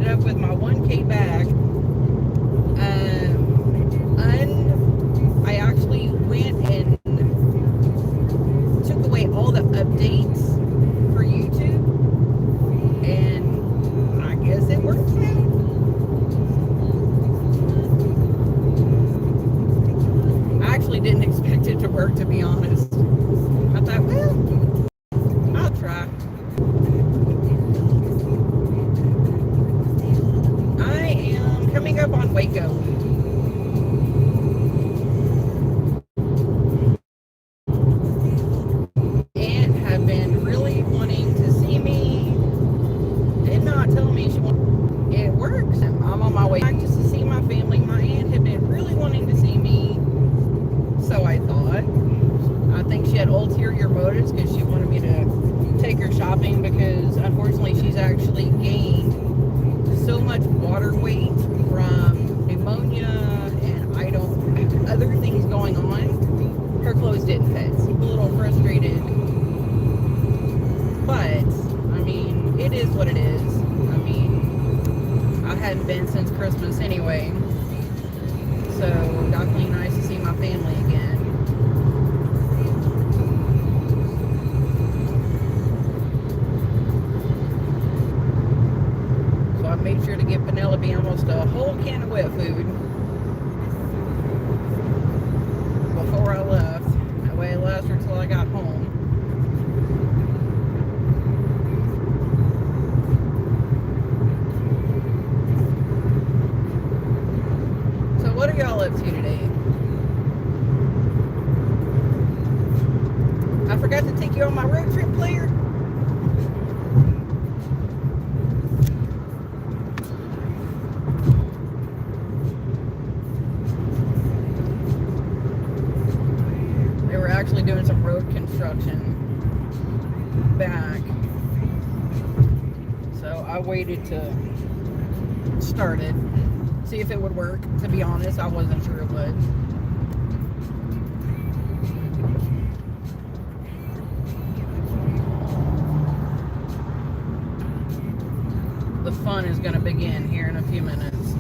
ended up with my 1K back. I actually went and took away all the updates for YouTube, and I guess it worked now. I actually didn't expect it to work, to be honest. I thought, well, I'll try. I am coming up on Waco. Aunt had been really wanting to see me. Did not tell me she wanted. It works. I'm on my way back just to see my family. My aunt had been really wanting to see me, so I thought. I think she had ulterior motives because she wanted me to take her shopping, because unfortunately she's actually gained so much water weight from pneumonia and other things going on. Her clothes didn't fit. So I'm a little frustrated, but I mean, it is what it is. I mean, I hadn't been since Christmas anyway, so definitely nice to see my family again. So I made sure to get Penelope almost a whole can of wet food before I left. That way it lasts her till I got home. So what are y'all up to today? I forgot to take you on my road trip, player. They were actually doing some road construction back, so I waited to start it, see if it would work. To be honest, I wasn't sure it would. The fun is going to begin here in a few minutes.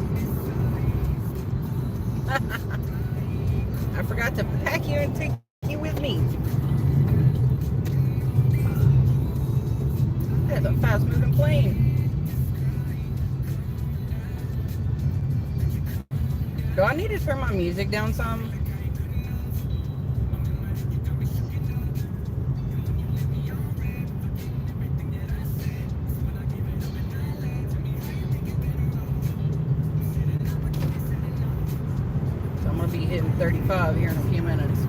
I forgot to pack you and take you with me. That's a fast moving plane. Do I need to turn my music down some? So I'm going to be hitting 35 here in a few minutes.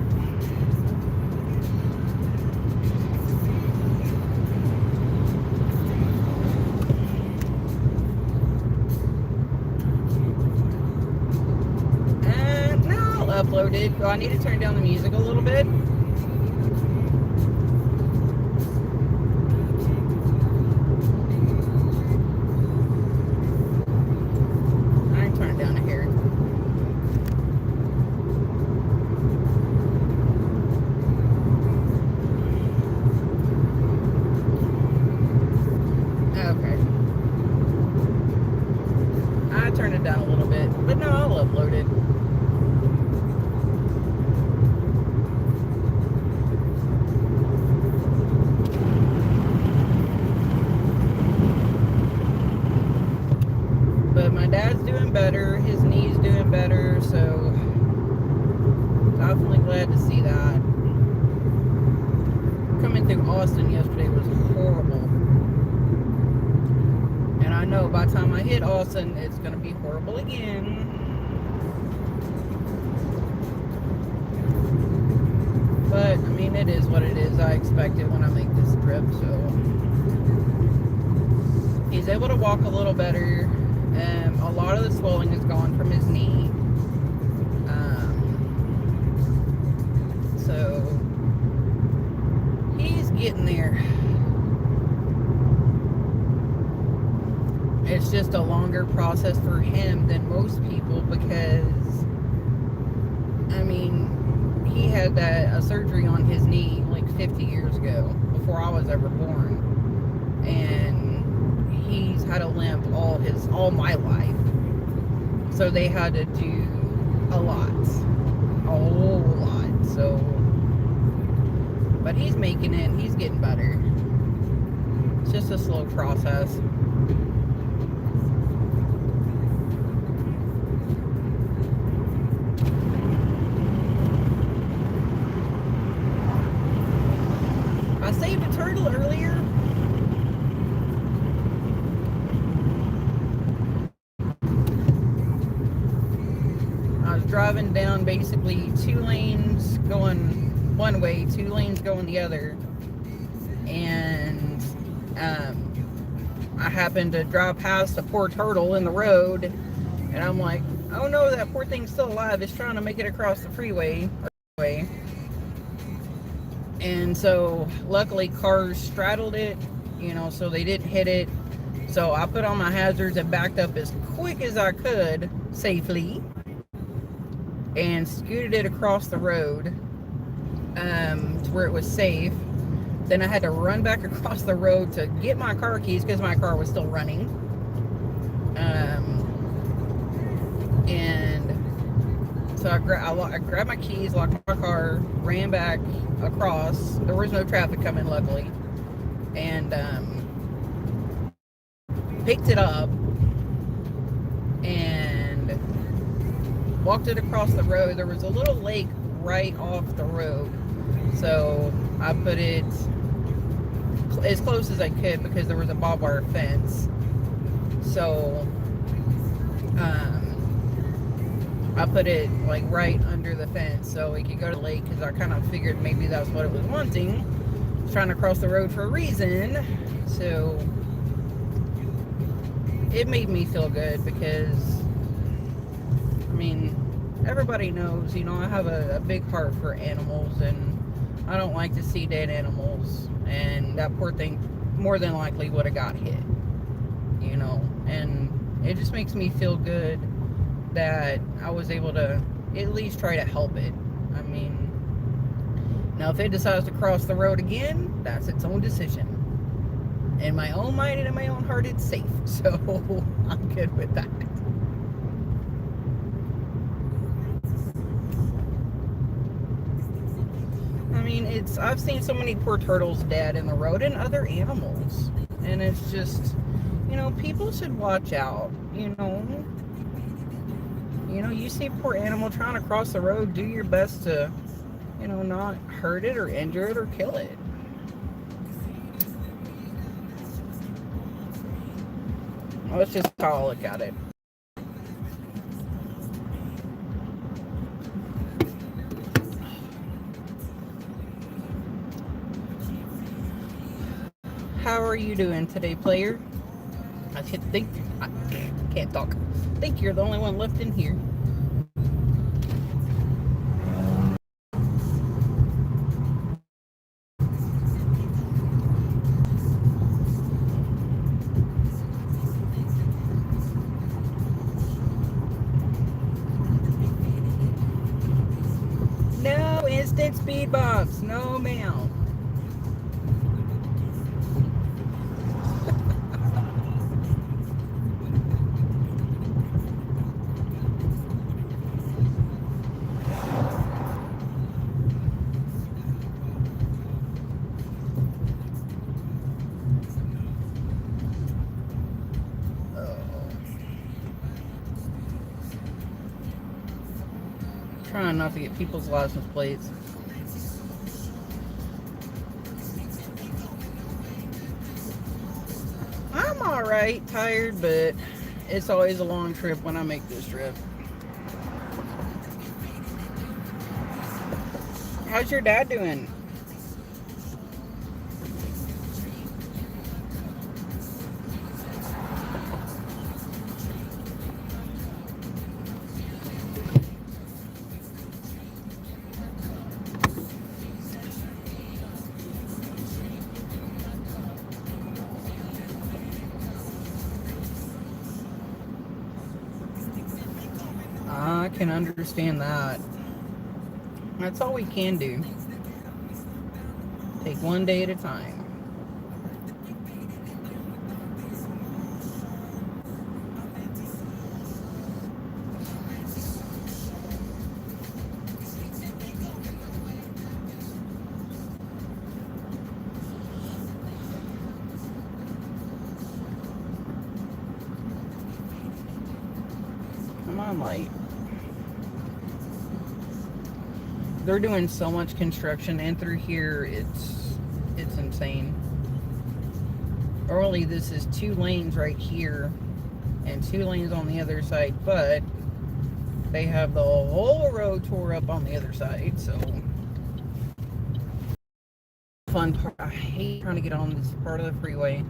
Uploaded. Do I need to turn down the music a little bit? I can turn it down to here. Okay. I turned it down a little bit, but no, I'll upload it. But my dad's doing better, his knee's doing better, so definitely glad to see that. Coming through Austin yesterday was horrible. And I know by the time I hit Austin, it's going to be horrible again. But, I mean, it is what it is. I expect it when I make this trip, so. He's able to walk a little better. A lot of the swelling is gone from his knee. So he's getting there. It's just a longer process for him than most people, because I mean, he had a surgery on his knee like 50 years ago, before I was ever born, and he's had a limp all my life. So they had to do a whole lot. So, but he's making it. He's getting better. It's just a slow process. I saved a turtle earlier. I was driving down basically 2 lanes going one way, 2 lanes going the other. And I happened to drive past a poor turtle in the road. And I'm like, oh no, that poor thing's still alive. It's trying to make it across the freeway. And so luckily cars straddled it, so they didn't hit it. So I put on my hazards and backed up as quick as I could safely and scooted it across the road to where it was safe. Then I had to run back across the road to get my car keys because my car was still running. And so I grabbed my keys, locked my car, ran back across. There was no traffic coming, luckily. And picked it up and walked it across the road. There was a little lake right off the road. So I put it as close as I could because there was a barbed wire fence. So I put it like right under the fence so it could go to the lake because I kind of figured maybe that's what it was wanting. It was trying to cross the road for a reason. So it made me feel good because, I mean, everybody knows, I have a big heart for animals and I don't like to see dead animals. And that poor thing more than likely would have got hit, and it just makes me feel good that I was able to at least try to help it. I mean, now if it decides to cross the road again, that's its own decision. In my own mind and in my own heart, it's safe. So I'm good with that. I mean, I've seen so many poor turtles dead in the road and other animals. And it's just, people should watch out, you see a poor animal trying to cross the road, do your best to, not hurt it or injure it or kill it. Well, that's just how I look at it. How are you doing today, player? I can't talk. I think you're the only one left in here. No instant speed bumps. No, ma'am. Trying not to get people's license plates. I'm alright, tired, but it's always a long trip when I make this trip. How's your dad doing? I can understand that. That's all we can do. Take one day at a time. on, light. They're doing so much construction, and through here, it's insane. Early, this is 2 lanes right here, and 2 lanes on the other side, but they have the whole road tore up on the other side, so fun part. I hate trying to get on this part of the freeway.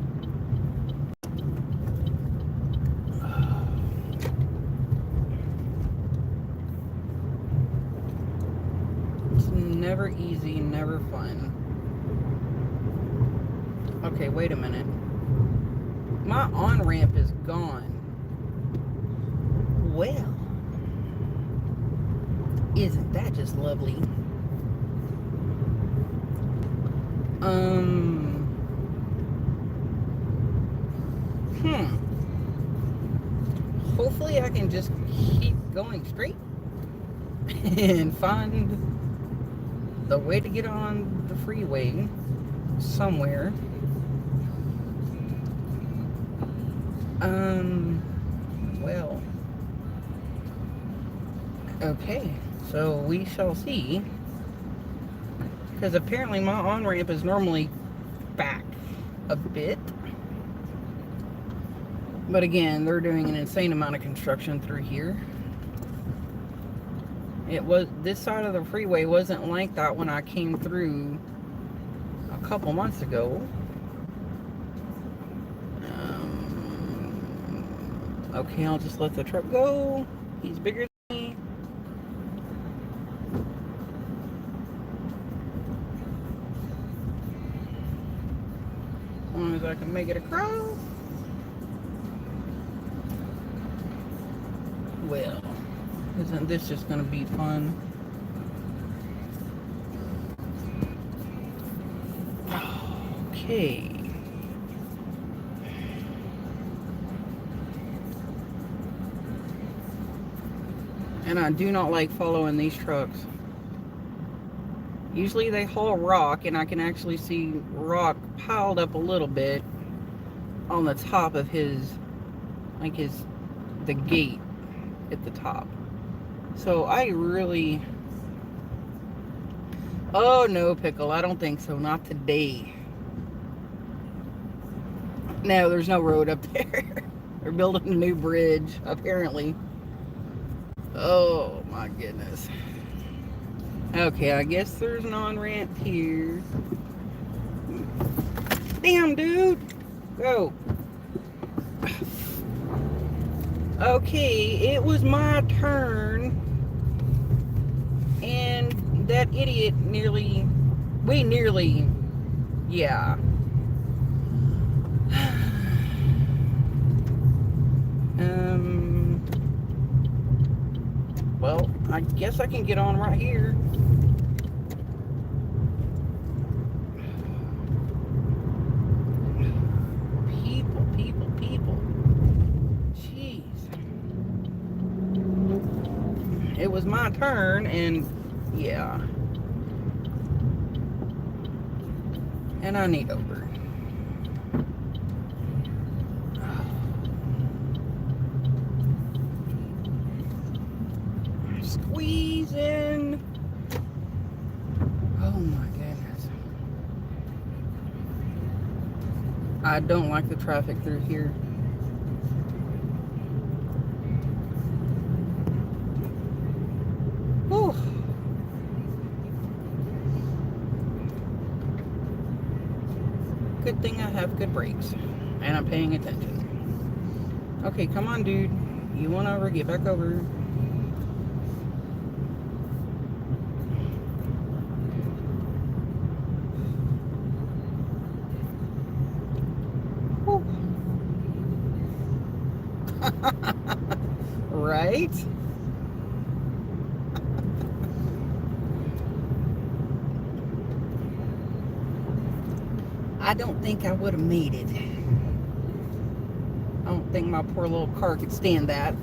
It's never easy, never fun. Okay, wait a minute. My on-ramp is gone. Well, isn't that just lovely? Hopefully I can just keep going straight and find the way to get on the freeway somewhere. Well, okay, so we shall see, because apparently my on-ramp is normally back a bit, but again, they're doing an insane amount of construction through here. This side of the freeway wasn't like that when I came through a couple months ago. Okay, I'll just let the truck go. He's bigger than me. As long as I can make it across. Well, isn't this just gonna be fun? Okay. And I do not like following these trucks. Usually they haul rock, and I can actually see rock piled up a little bit on the top of the gate at the top. So I really... Oh no, Pickle, I don't think so. Not today. No, there's no road up there. They're building a new bridge, apparently. Oh my goodness. Okay, I guess there's an on-ramp here. Damn, dude. Go. Okay, it was my turn. And that idiot yeah. Well, I guess I can get on right here. People. Jeez. It was my turn, and yeah. And I need over. Squeezing. Oh my goodness. I don't like the traffic through here. Whew. Good thing I have good brakes and I'm paying attention. Okay, come on, dude. You want over? Get back over. Right? I don't think I would have made it. I don't think my poor little car could stand that.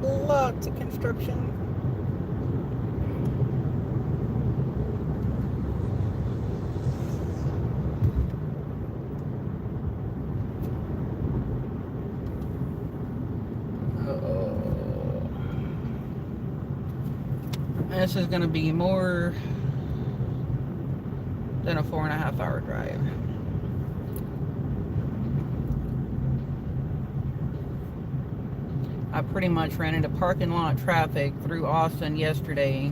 Lots of construction. This is going to be more than a 4.5 hour drive. I pretty much ran into parking lot traffic through Austin yesterday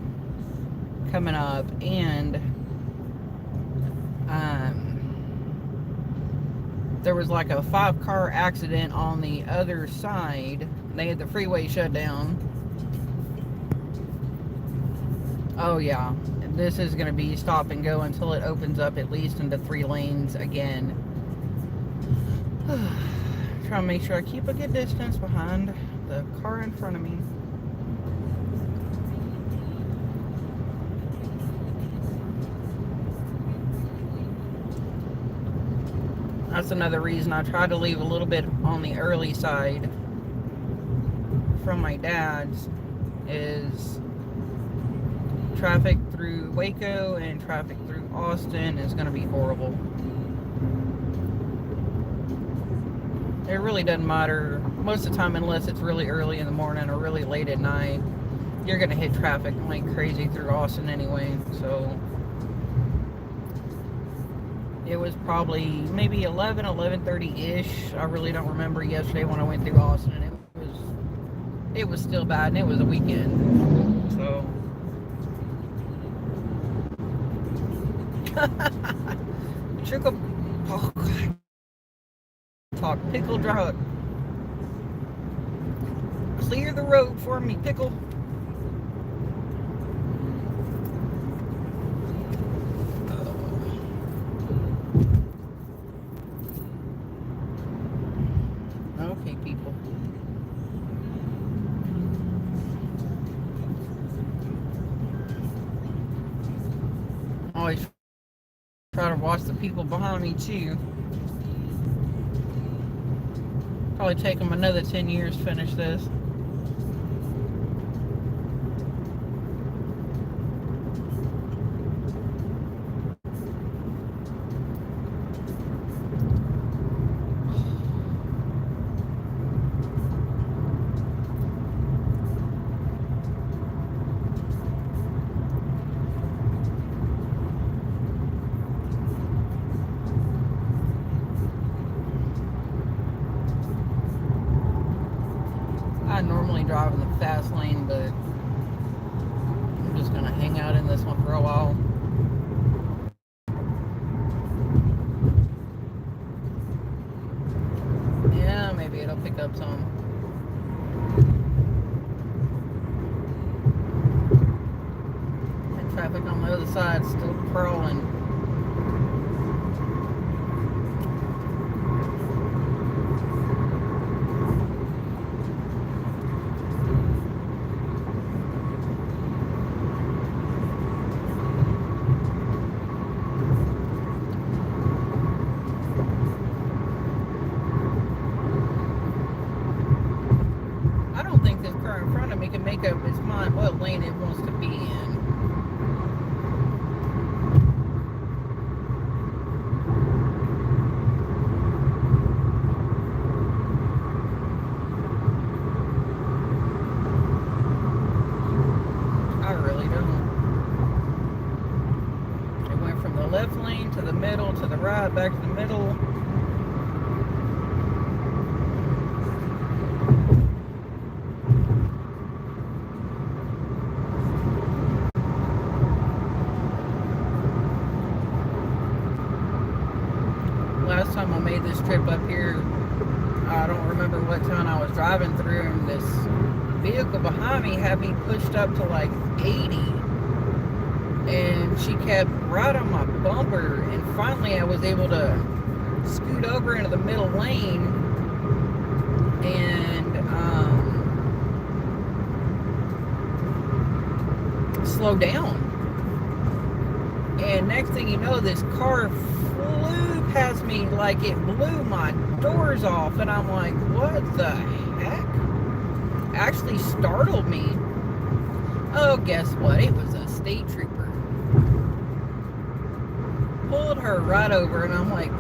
coming up, and there was like a 5-car accident on the other side. They had the freeway shut down. Oh yeah, this is going to be stop and go until it opens up at least into 3 lanes again. Trying to make sure I keep a good distance behind the car in front of me. That's another reason I try to leave a little bit on the early side from my dad's, is traffic through Waco and traffic through Austin is going to be horrible. It really doesn't matter most of the time, unless it's really early in the morning or really late at night. You're going to hit traffic like crazy through Austin anyway. So it was probably maybe 11:30-ish. I really don't remember yesterday when I went through Austin, and it was still bad, and it was a weekend. So trickle talk pickle drought. Clear the road for me, pickle. Okay, people. Always try to watch the people behind me too. Probably take them another 10 years to finish this. I normally drive in the fast lane, but I'm just gonna hang out in this one for a while. Yeah, maybe it'll pick up some. And traffic on the other side still crawling. Can make up its mind what lane it wants to be in. I really don't. It went from the left lane to the middle to the right, back to the middle. Last time I made this trip up here, I don't remember what town I was driving through, and this vehicle behind me had me pushed up to like 80, and she kept right on my bumper, and finally I was able to scoot over into the middle lane and slow down. And next thing you know, this car flew past me like it blew my doors off, and I'm like, what the heck? Actually startled me. Oh, guess what? It was a state trooper. Pulled her right over, and I'm like,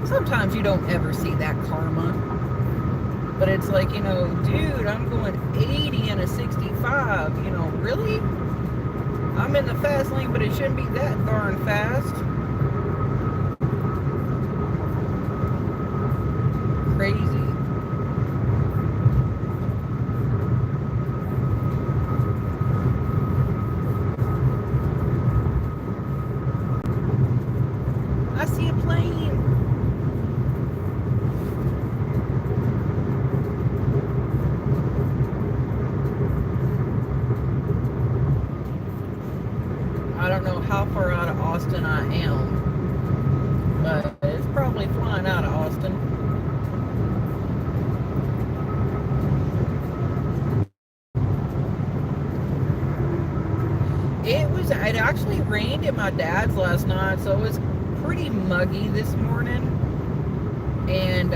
sometimes you don't ever see that karma. But it's like, you know, dude, I'm going 80 in a 65, you know, really? I'm in the fast lane, but it shouldn't be that darn fast. Crazy. I see a plane. I don't know how far out of Austin I am, but it's probably flying out of Austin. It actually rained at my dad's last night, so it was pretty muggy this morning. And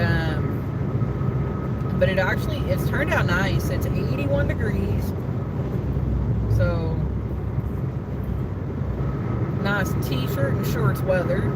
but it's turned out nice. It's 81 degrees, so nice t-shirt and shorts weather.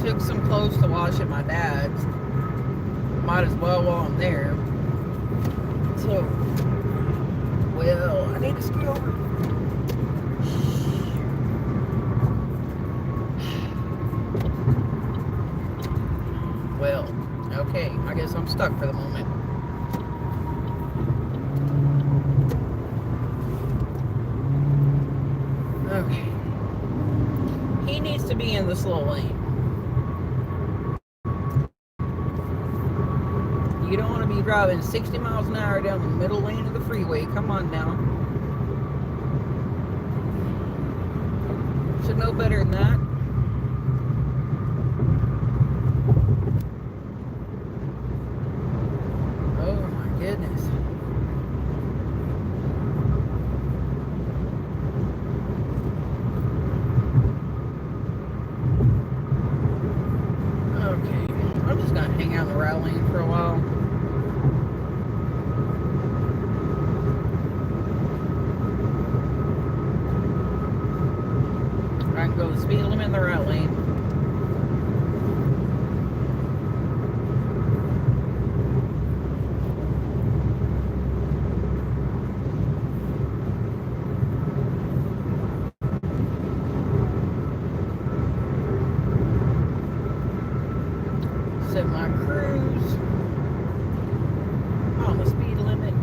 Took some clothes to wash at my dad's. Might as well while I'm there. So, well, I need to scoot over. Well, okay, I guess I'm stuck for the moment. Okay. He needs to be in the slow lane. You don't want to be driving 60 miles an hour down the middle lane of the freeway. Come on now. Should know better than that. Oh my goodness. Okay. I'm just going to hang out in the right lane for a while. I can go the speed limit in the right lane. Set my cruise on the speed limit.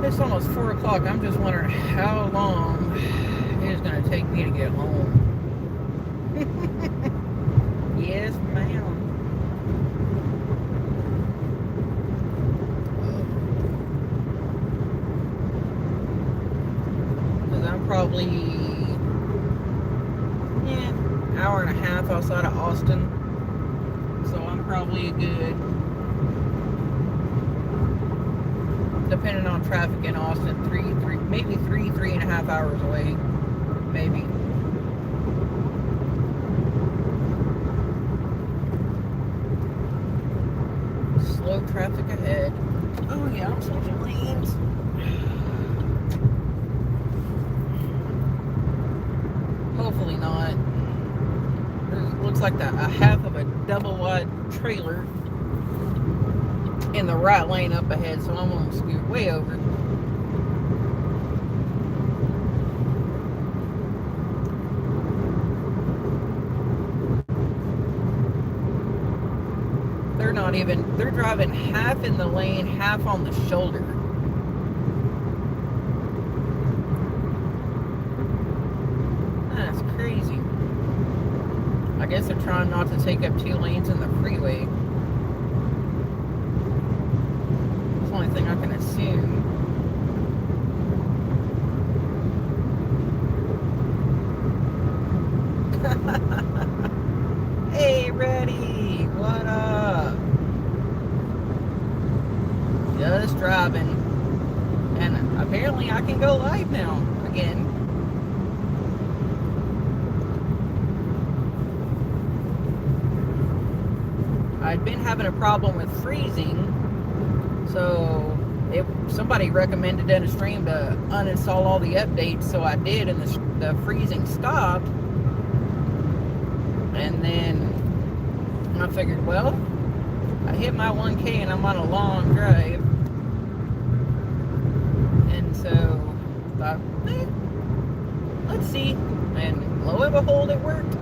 It's almost 4 o'clock. I'm just wondering how long it is going to take me to get home. Yes, ma'am. Because I'm probably hour and a half outside of Austin. So I'm probably a good, depending on traffic in Austin, maybe three and a half hours away. Maybe. Slow traffic ahead. Oh yeah, I'm switching lanes. Hopefully not. It looks like a half of a double wide trailer in the right lane up ahead, so I'm going to scoot way over. They're driving half in the lane, half on the shoulder. That's crazy. I guess they're trying not to take up 2 lanes in the freeway. That's the only thing I can assume. drive now again. I'd been having a problem with freezing, so somebody recommended in a stream to uninstall all the updates, so I did, and the freezing stopped. And then I figured, well, I hit my 1K and I'm on a long drive, and so I thought, let's see, and lo and behold, it worked.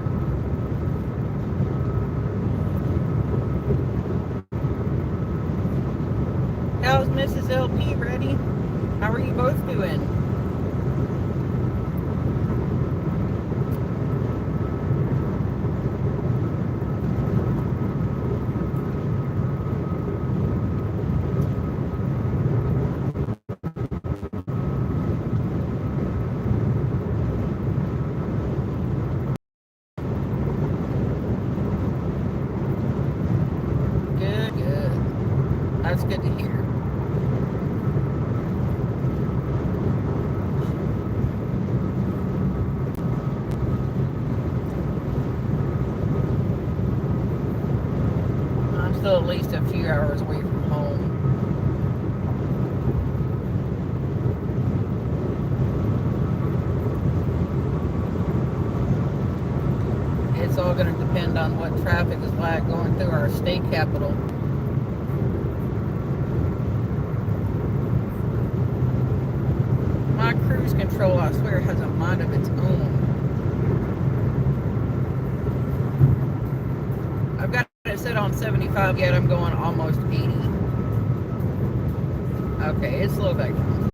How's Mrs. LP ready? How are you both doing? Good, good. That's good to hear. Still at least a few hours away from home. It's all going to depend on what traffic is like going through our state capital. My cruise control, I swear, has a mind of its own. I've got it set on 75, yet I'm going almost 80. Okay, it's slow back down.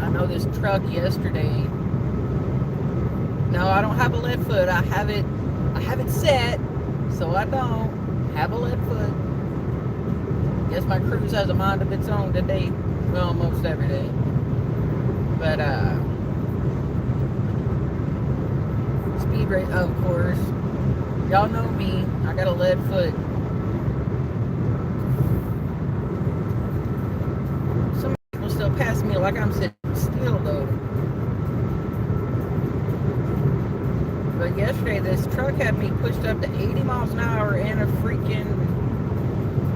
I know this truck yesterday. No, I don't have a lead foot. I have it set, so I don't have a lead foot. Guess my cruise has a mind of its own today. Well, most every day. But, speed rate, of course. Y'all know me. I got a lead foot. Some people still pass me like I'm sitting still, though. But yesterday, this truck had me pushed up to 80 miles an hour in a freaking...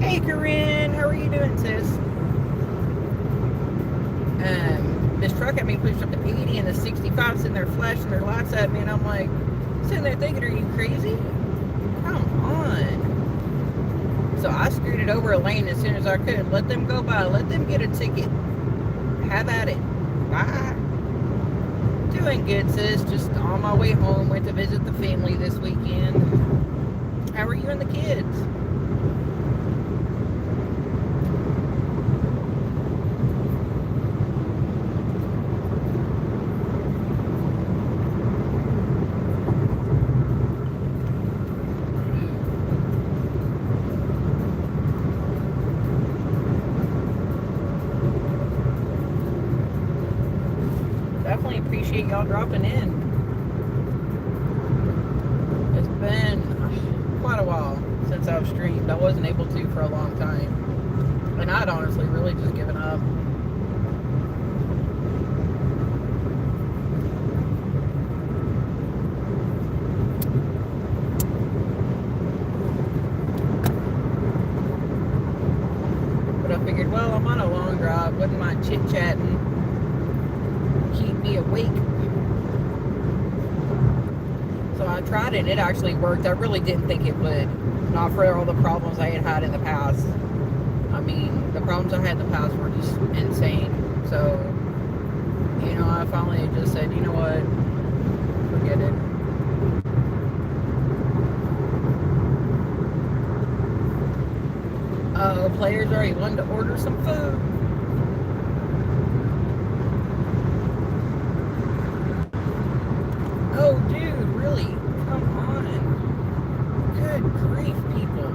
Hey, Corinne, how are you doing, sis? This truck had me pushed up to 80 and the 65 sitting there flashing their lights at me, and I'm like, sitting there thinking, are you crazy? Come on. So I scooted over a lane as soon as I could. Let them go by. Let them get a ticket. Have at it. Bye. Doing good, sis. Just on my way home. Went to visit the family this weekend. How are you and the kids? Definitely appreciate y'all dropping in. It's been quite a while since I've streamed. I wasn't able to for a long time. And I'd honestly really just given up. But I figured, well, I'm on a long drive. Wouldn't mind chit-chatting. Keep me awake. So I tried it and it actually worked. I really didn't think it would. Not for all the problems I had had in the past. I mean, the problems I had in the past were just insane. So, you know, I finally just said, you know what? Forget it. Players already wanted to order some food. Oh, dude, really? Come on. Good grief, people.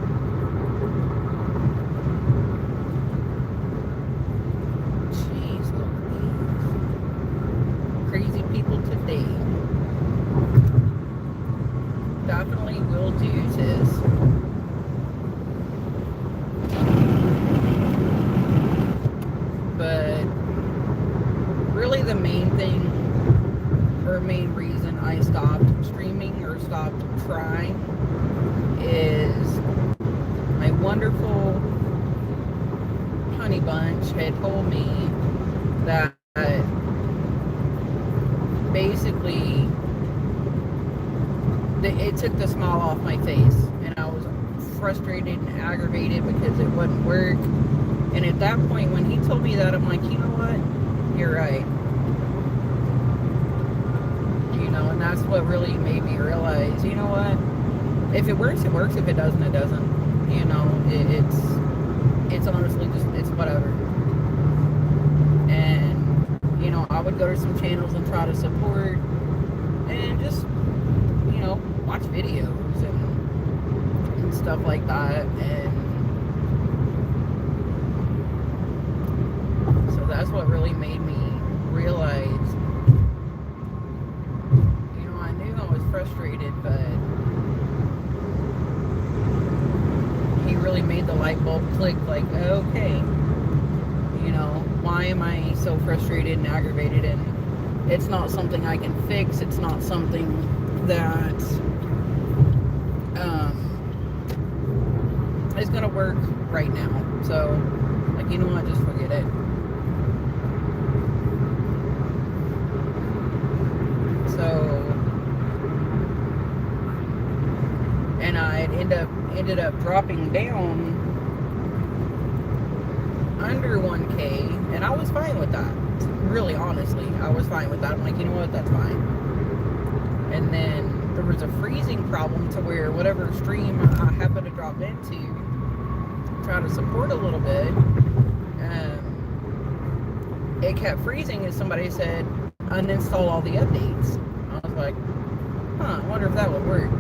Jeez Louise. Crazy people today. wonderful honey bunch had told me that basically it took the smile off my face, and I was frustrated and aggravated because it wouldn't work. And at that point, when he told me that, I'm like, you know what? You're right. You know, and that's what really made me realize, you know what? If it works, it works. If it doesn't, it doesn't. You know, it's honestly just, it's whatever. And, you know, I would go to some channels and try to support and just, you know, watch videos and stuff like that. And so that's what really made me realize, you know, I knew I was frustrated, but he really made the light bulb click, like, okay, you know, why am I so frustrated and aggravated? And it's not something I can fix. It's not something that is gonna work right now. So, like, you know what, just forget it. So, and I ended up dropping down under 1K, and I was fine with that. Really, honestly, I was fine with that. I'm like, you know what, that's fine. And then there was a freezing problem to where whatever stream I happened to drop into, try to support a little bit, it kept freezing, and somebody said uninstall all the updates. I was like, I wonder if that would work.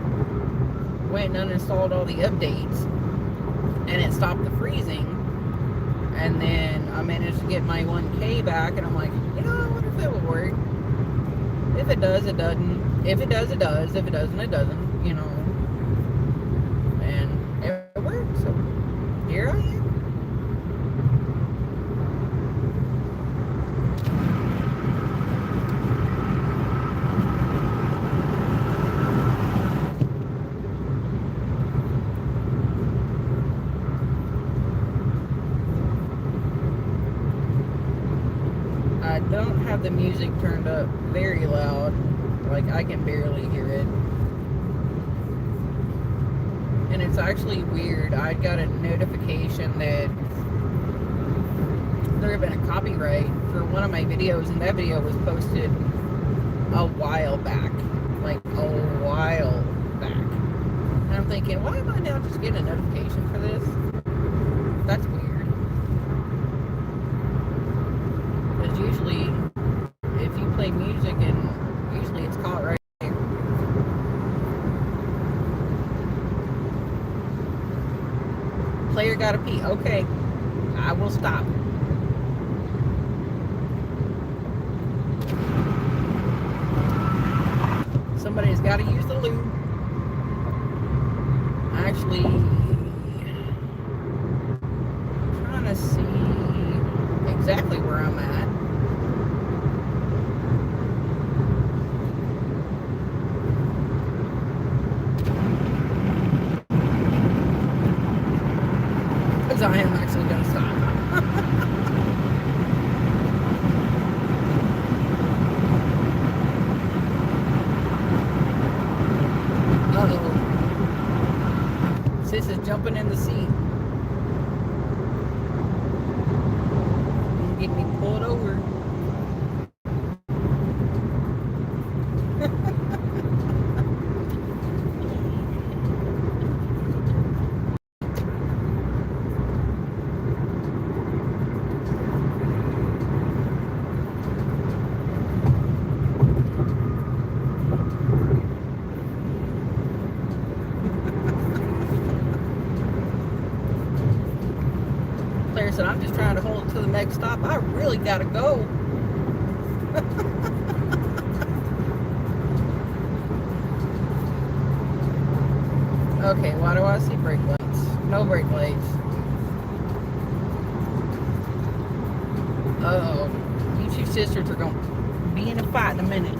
Went and uninstalled all the updates, and it stopped the freezing. And then I managed to get my 1K back, and I'm like, you know, I wonder if it will work. If it does, it doesn't. If it does, it does. If it doesn't, it doesn't. You know. And it worked. So here I am. I don't have the music turned up very loud. Like, I can barely hear it. And it's actually weird. I got a notification that there had been a copyright for one of my videos, and that video was posted a while back. Like, a while back. And I'm thinking, why am I now just getting a notification for this? That's weird. Because usually, if you play music, and usually it's caught right here. Player gotta pee. Okay, I will stop. Somebody's got to use the loo. Actually, trying to see exactly where I'm at. Because I am actually going to stop. Uh-oh. Sis is jumping in the seat. Get me pulled over. Claire said, I'm just trying to hold it to the next stop. I really gotta go. Okay, why do I see brake lights? No brake lights. Uh-oh. You two sisters are going to be in a fight in a minute.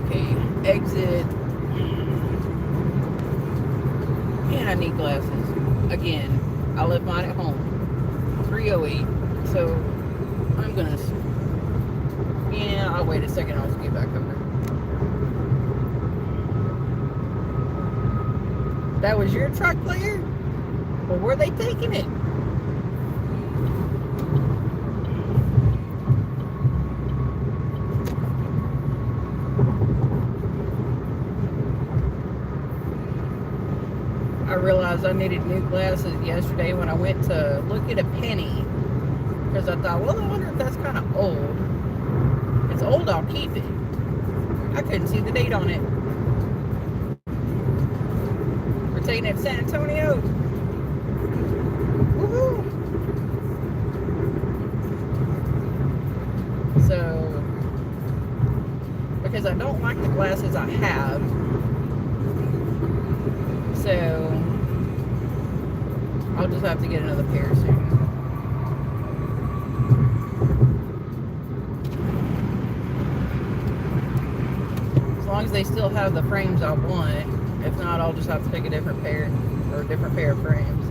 Okay, exit. And I need glasses. Again, I left mine at home. 308. So I'm gonna. Yeah, I'll wait a second. I'll just get back over. That was your truck, player? Or were they taking it? I realized I needed new glasses yesterday when I went to look at a penny. Because I thought, well, I wonder if that's kind of old. If it's old, I'll keep it. I couldn't see the date on it. We're taking it to San Antonio. Woohoo! So, because I don't like the glasses I have. So, I'll just have to get another pair soon. As long as they still have the frames I want. If not, I'll just have to pick a different pair or a different pair of frames.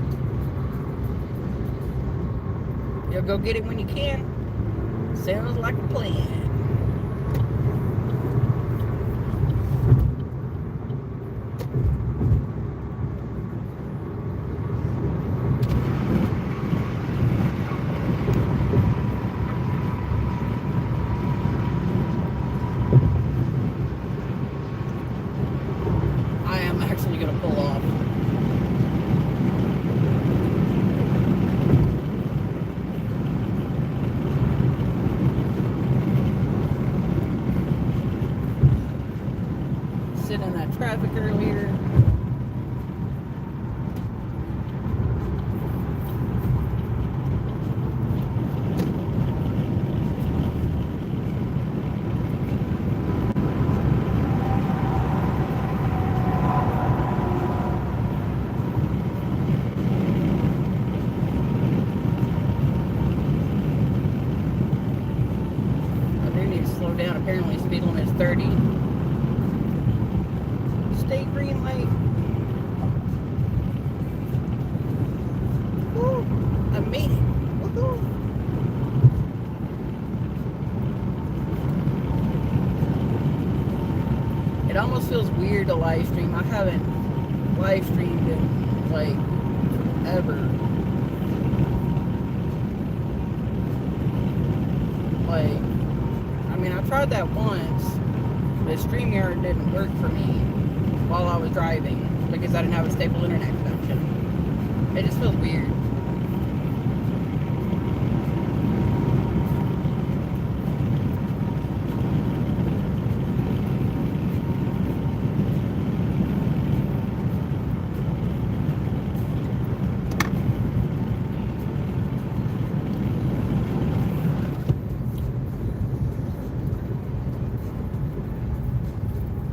You'll go get it when you can. Sounds like a plan. I am actually going to pull off. Sit in that traffic earlier. Down. Apparently speed limit is 30. Stay green light. Woo! I made it. Woohoo! It almost feels weird to live stream. I haven't live streamed in like ever. Like, I mean, I tried that once, but StreamYard didn't work for me while I was driving because I didn't have a stable internet connection. It just feels weird.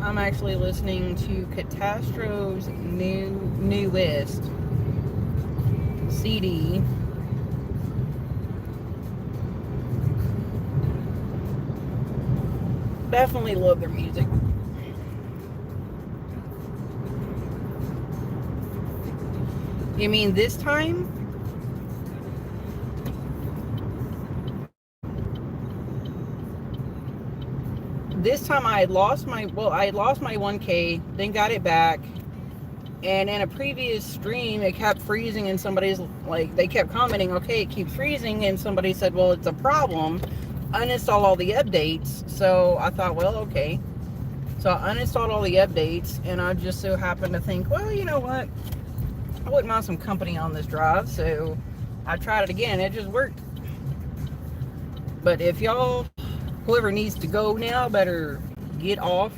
I'm actually listening to Catastro's newest CD. Definitely love their music. You mean this time? This time I had lost my 1K, then got it back. And in a previous stream, it kept freezing and somebody's like, they kept commenting, okay, it keeps freezing. And somebody said, well, it's a problem. Uninstall all the updates. So I thought, well, okay. So I uninstalled all the updates and I just so happened to think, well, you know what? I wouldn't mind some company on this drive. So I tried it again. It just worked. But if y'all, whoever needs to go now, better get off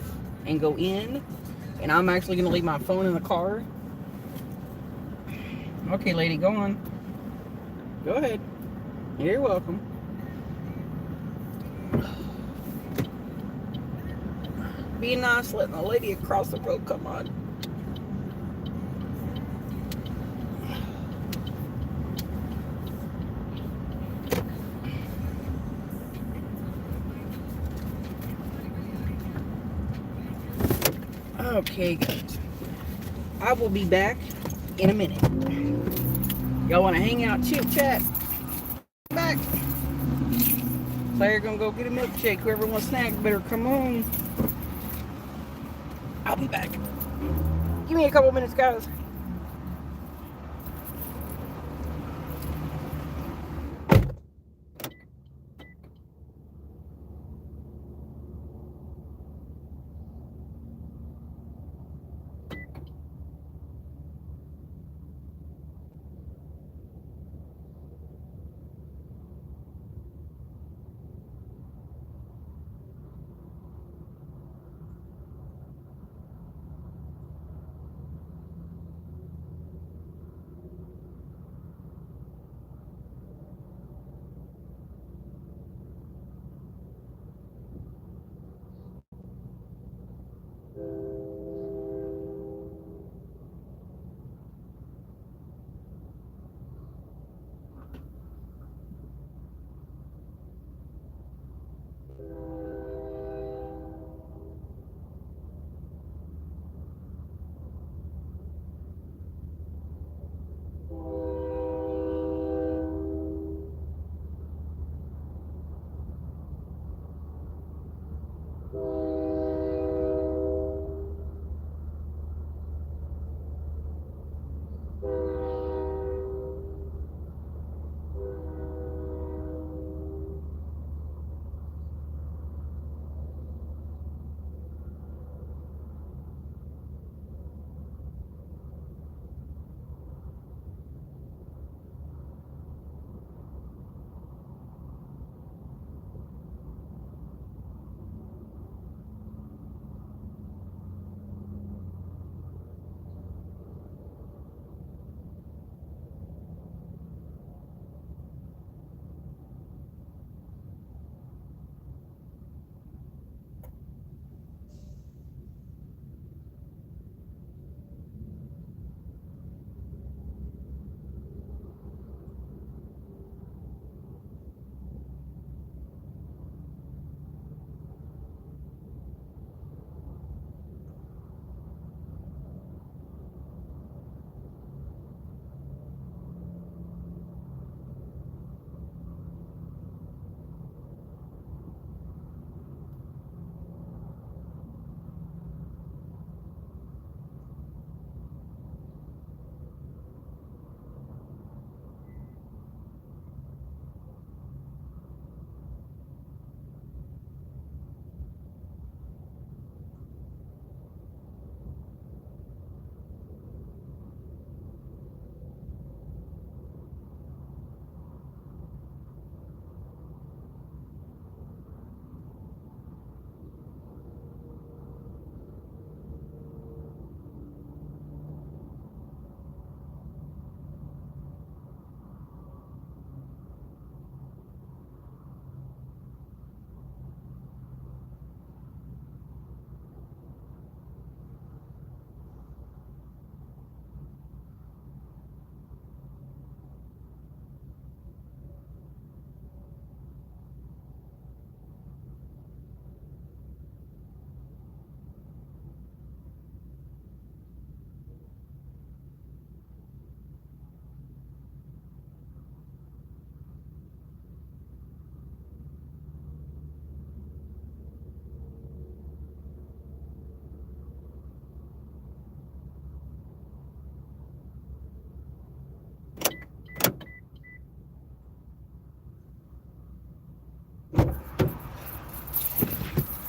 and go in. And I'm actually going to leave my phone in the car. Okay, lady, go on. Go ahead. You're welcome. Be nice, letting the lady across the road come on. Okay, guys. I will be back in a minute. Y'all want to hang out, chit chat? Back. Claire gonna go get a milkshake. Whoever wants snacks better come on. I'll be back. Give me a couple minutes, guys.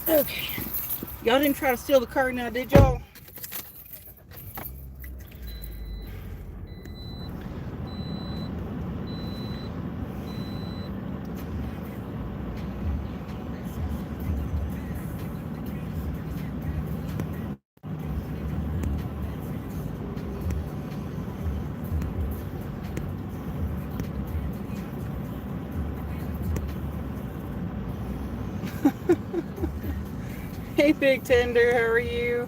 Okay. Y'all didn't try to steal the car now, did y'all? Hey, Big Tender, how are you?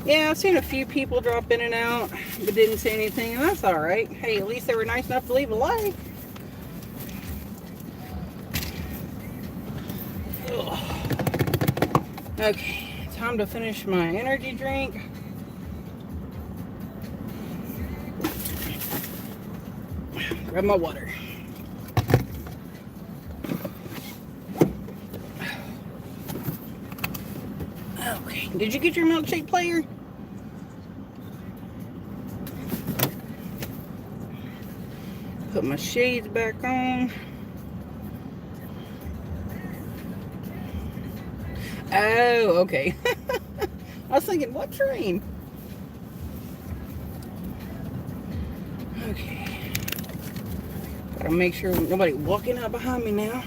Yeah, I've seen a few people drop in and out, but didn't say anything, and that's all right. Hey, at least they were nice enough to leave a like. Ugh. Okay, time to finish my energy drink. Grab my water. Okay, did you get your milkshake player? Put my shades back on. Oh, okay. I was thinking, what train? Okay. Gotta make sure nobody walking out behind me now.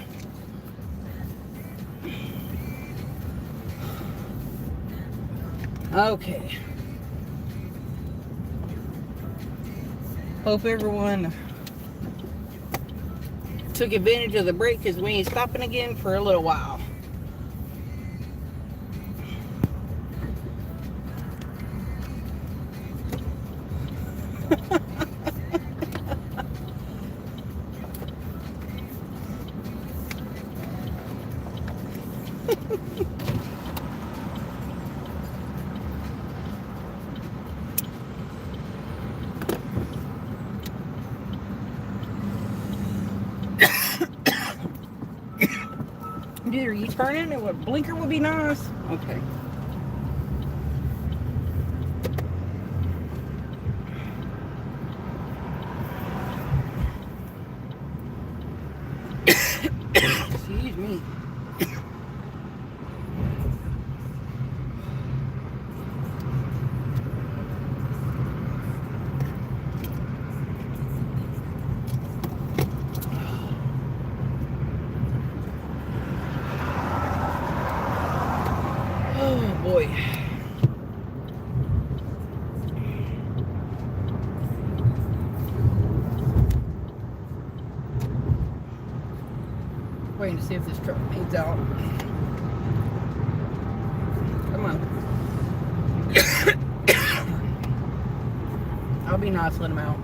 Okay. Hope everyone took advantage of the break because we ain't stopping again for a little while. Either you turn in and a blinker would be nice. Okay. Excuse me. Oh boy. Waiting to see if this truck needs out. Come on. I'll be nice, let him out.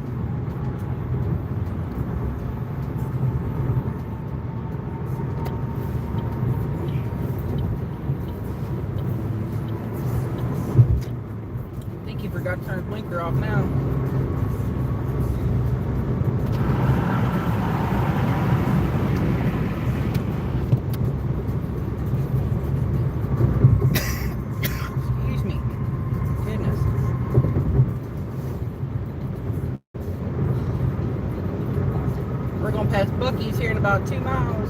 I think you forgot to turn the blinker off now. We're going to pass Buc-ee's here in about 2 miles.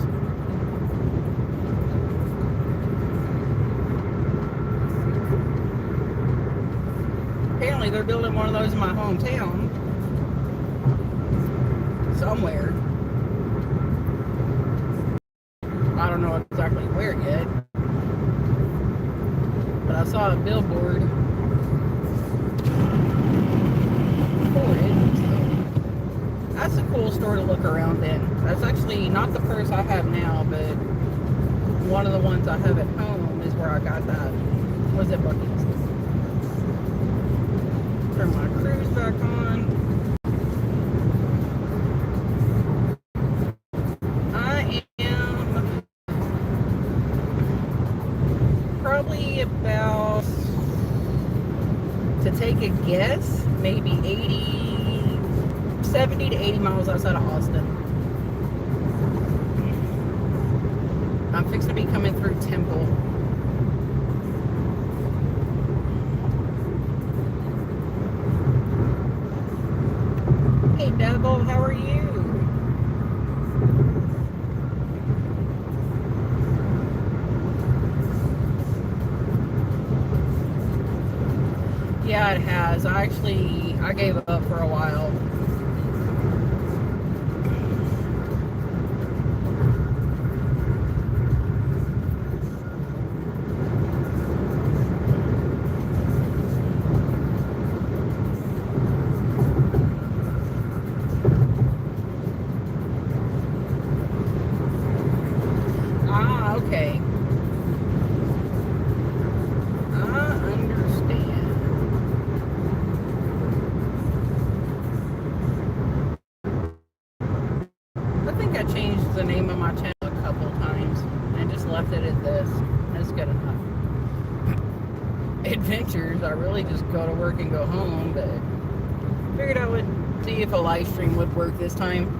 Apparently they're building one of those in my hometown. Somewhere. I don't know exactly where yet. But I saw a billboard for it. So that's a cool store to look around in. That's actually not the purse I have now, but one of the ones I have at home is where I got that. Was it Buc-ee's? Turn my cruise back on. I am probably about, to take a guess, maybe 70 to 80 miles outside of Austin. I'm fixing to be coming through Temple. Hey Devil, how are you? Yeah, it has. I gave up for a while. Ah, okay. I understand. I think I changed the name of my channel a couple times and just left it at this. That's good enough. adventures. I really just go to work and go home, but figured I would see if a live stream would work this time.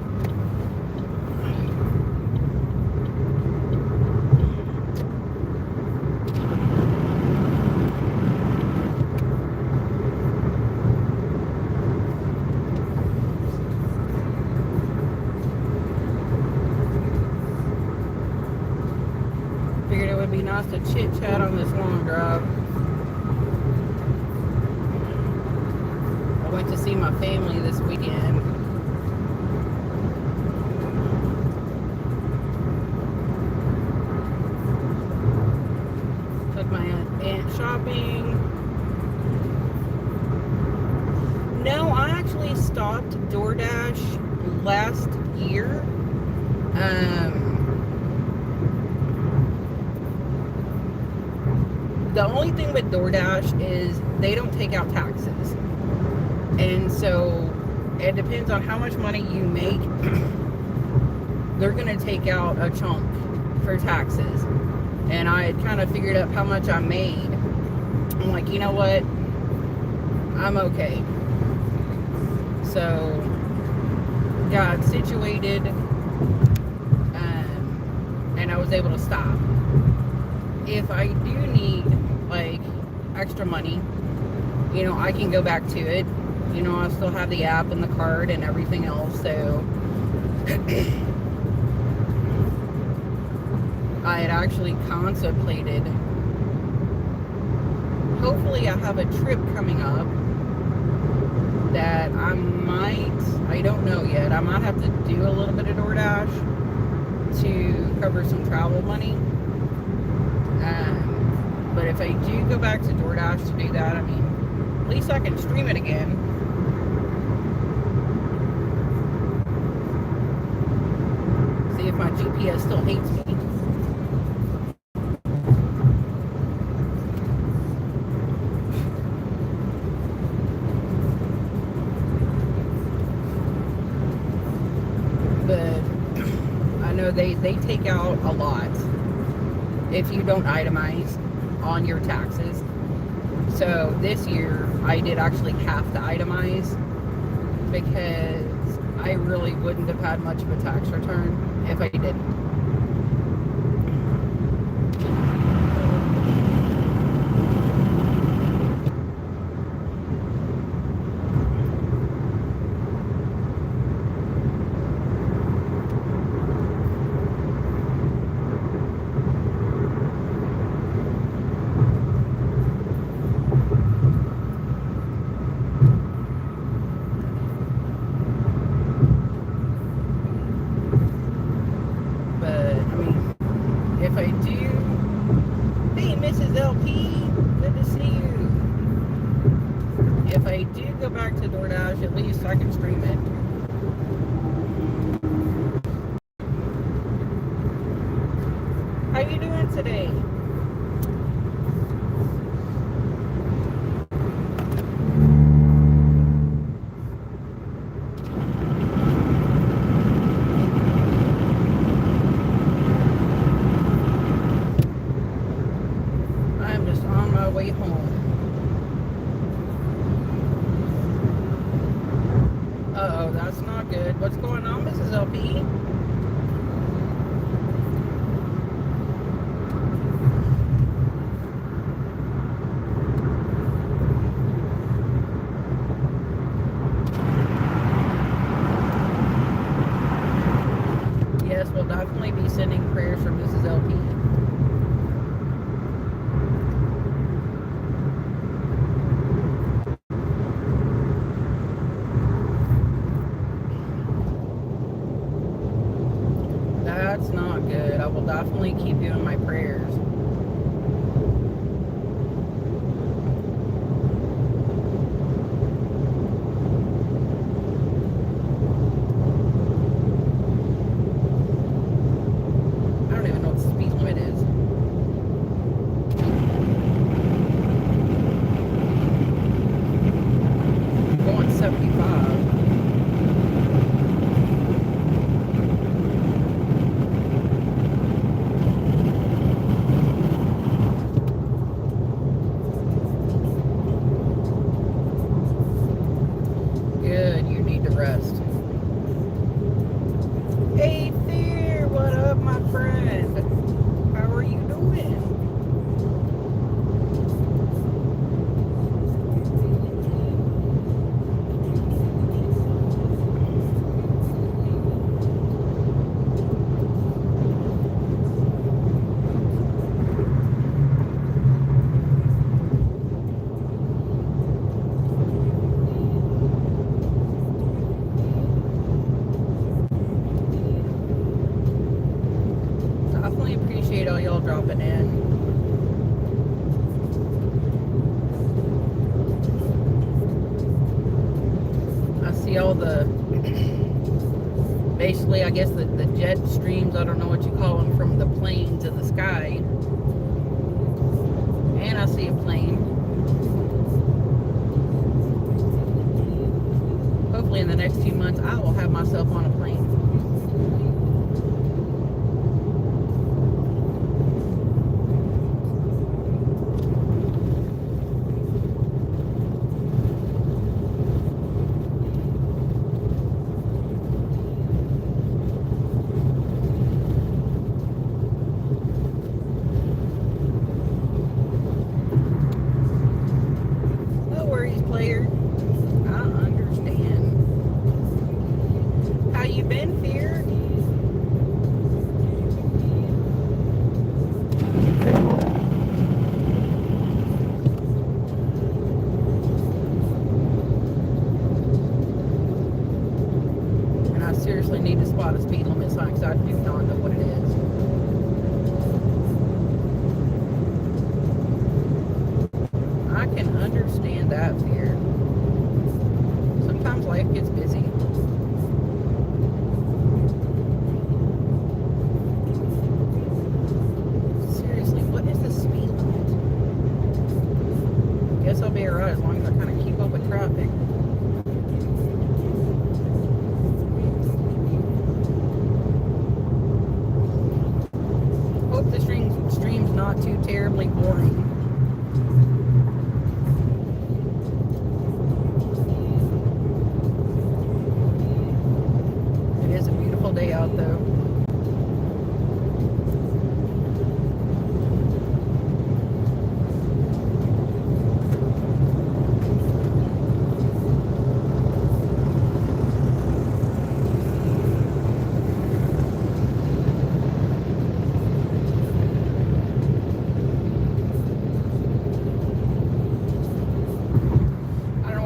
Figured it would be nice to chit chat on this long drive. I went to see my family this weekend. Took my aunt shopping. No, I actually stopped DoorDash last year. The only thing with DoorDash is they don't take out taxes. And so it depends on how much money you make. They're going to take out a chunk for taxes. And I had kind of figured out how much I made. I'm like, you know what? I'm okay. So got situated, and I was able to stop. If I do need like extra money, you know, I can go back to it. You know, I still have the app and the card and everything else, so I had actually contemplated, hopefully I have a trip coming up that I don't know yet, I might have to do a little bit of DoorDash to cover some travel money. But if I do go back to DoorDash to do that, I mean, at least I can stream it again. See if my GPS still hates me. But I know they take out a lot if you don't itemize on your taxes. So this year I did actually have to itemize because I really wouldn't have had much of a tax return if I didn't. If I do go back to DoorDash, at least I can stream it. How you doing today? I'm just on my way home. Uh-oh, that's not good. What's going on, Mrs. LP? Yes, we'll definitely be sending prayers for Mrs. LP. That's not good. I will definitely keep you in my prayers. I don't even know what the speed limit is. I'm going 75. Basically, I guess the jet streams, I don't know what you call them, from the plane to the sky. And I see a plane. Hopefully in the next few months, I will have myself on a plane. No worries, player. I understand. How you been, Fear? And I seriously need to spot a speed limit sign because I do not know what it is. I can understand that, Fear. Sometimes life gets busy. Seriously, what is the speed limit? Guess I'll be alright as long as I kind of keep up with traffic. Hope the stream's not too terribly boring. It is a beautiful day out though.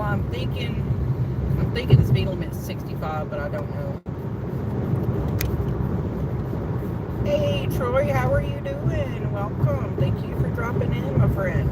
I'm thinking the speed limit is 65, but I don't know. Hey Troy, how are you doing? Welcome. Thank you for dropping in, my friend.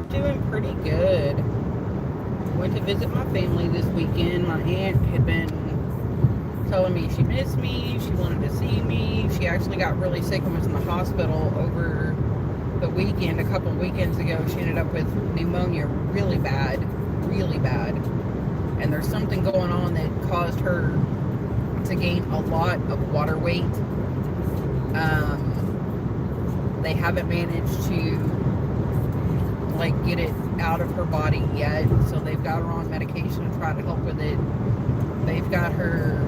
Doing pretty good. Went to visit my family this weekend. My aunt had been telling me she missed me, she wanted to see me. She actually got really sick and was in the hospital over the weekend. A couple weekends ago, she ended up with pneumonia really bad. And there's something going on that caused her to gain a lot of water weight. They haven't managed to get it out of her body yet, so they've got her on medication to try to help with it. They've got her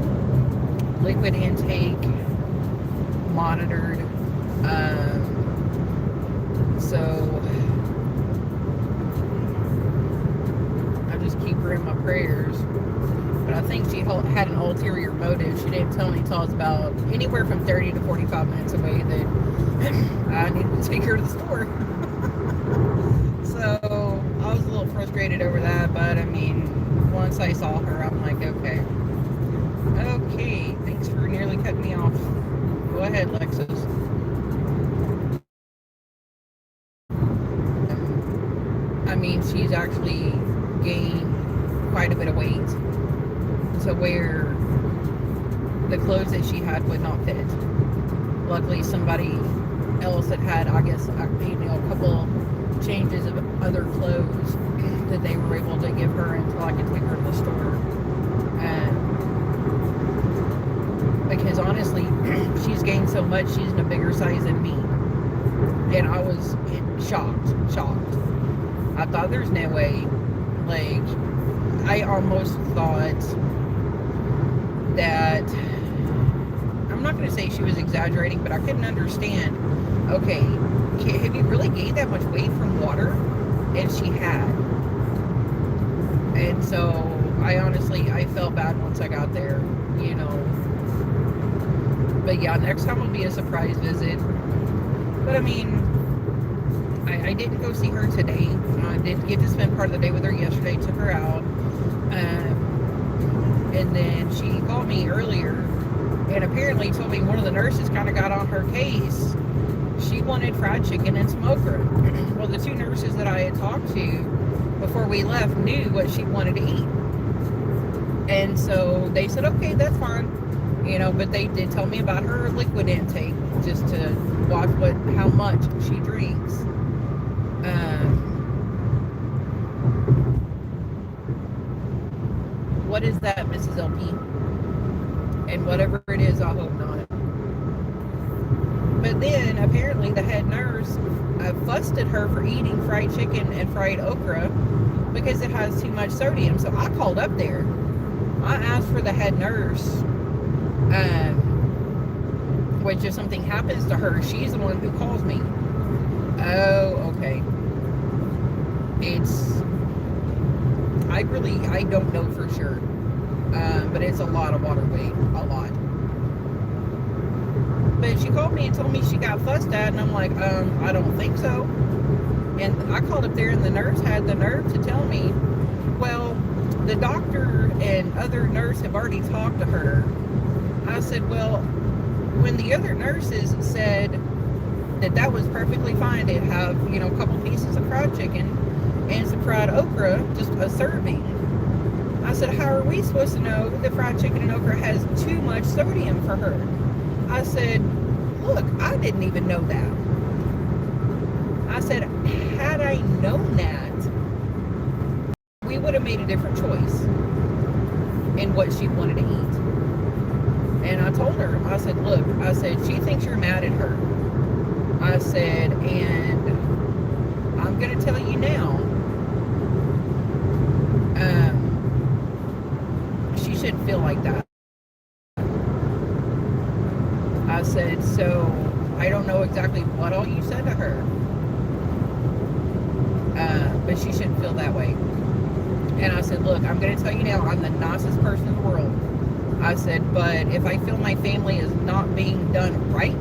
liquid intake monitored, so I just keep her in my prayers. But I think she had an ulterior motive. She didn't tell me until I was about anywhere from 30 to 45 minutes away that I needed to take her to the store. So I was a little frustrated over that, but I mean, once I saw her, I'm like, okay, thanks for nearly cutting me off. Go ahead, Lexus. I mean, she's actually gained quite a bit of weight to where the clothes that she had would not fit. Luckily, somebody else had, I guess, a couple changes of other clothes that they were able to give her until I could take her to the store. And because honestly, she's gained so much, she's in a bigger size than me. And I was shocked. I thought there's no way. I almost thought that, I'm not going to say she was exaggerating, but I couldn't understand. Okay, have you really gained that much weight from water? And she had. And so I honestly, I felt bad once I got there, you know. But yeah, next time will be a surprise visit. But I mean, I didn't go see her today. I did get to spend part of the day with her yesterday, took her out. And then she called me earlier and apparently told me one of the nurses kind of got on her case. She wanted fried chicken and some okra. Well, the two nurses that I had talked to before we left knew what she wanted to eat. And so they said, okay, that's fine. You know, but they did tell me about her liquid intake just to watch how much she drinks. What is that, Mrs. LP? And whatever it is, I hope not. But then apparently the head nurse fussed at her for eating fried chicken and fried okra because it has too much sodium. So I called up there. I asked for the head nurse, which if something happens to her, she's the one who calls me. Oh, okay. I don't know for sure. But it's a lot of water weight, a lot. But she called me and told me she got fussed at, and I'm like, I don't think so. And I called up there, and the nurse had the nerve to tell me, well, the doctor and other nurse have already talked to her. I said, well, when the other nurses said that was perfectly fine to have, you know, a couple pieces of fried chicken and some fried okra, just a serving. I said, how are we supposed to know that fried chicken and okra has too much sodium for her? I said, look, I didn't even know that. I said, had I known that, we would have made a different choice in what she wanted to eat. And I told her, I said, look, I said, she thinks you're mad at her. I said, and I'm going to tell you now, she shouldn't feel like that. I said, so I don't know exactly what all you said to her, but she shouldn't feel that way. And I said, look, I'm going to tell you now, I'm the nicest person in the world. I said, but if I feel my family is not being done right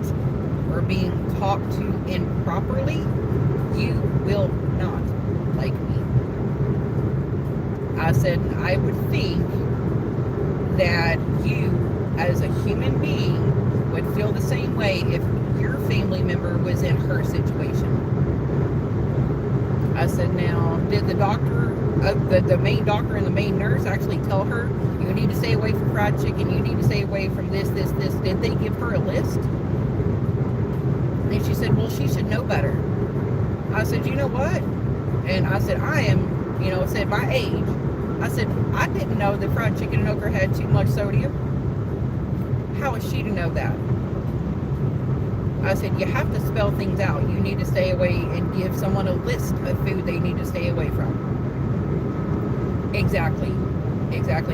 or being talked to improperly, you will not like me. I said, I would think that you, as a human being, would feel the same way if your family member was in her situation. I said, now, did the doctor, the main doctor and the main nurse actually tell her, you need to stay away from fried chicken, you need to stay away from this? Did they give her a list? And she said, well, she should know better. I said, you know what? And I said, I am, you know, said my age. I said, I didn't know that fried chicken and okra had too much sodium. How is she to know that? I said, you have to spell things out. You need to stay away and give someone a list of food they need to stay away from. Exactly.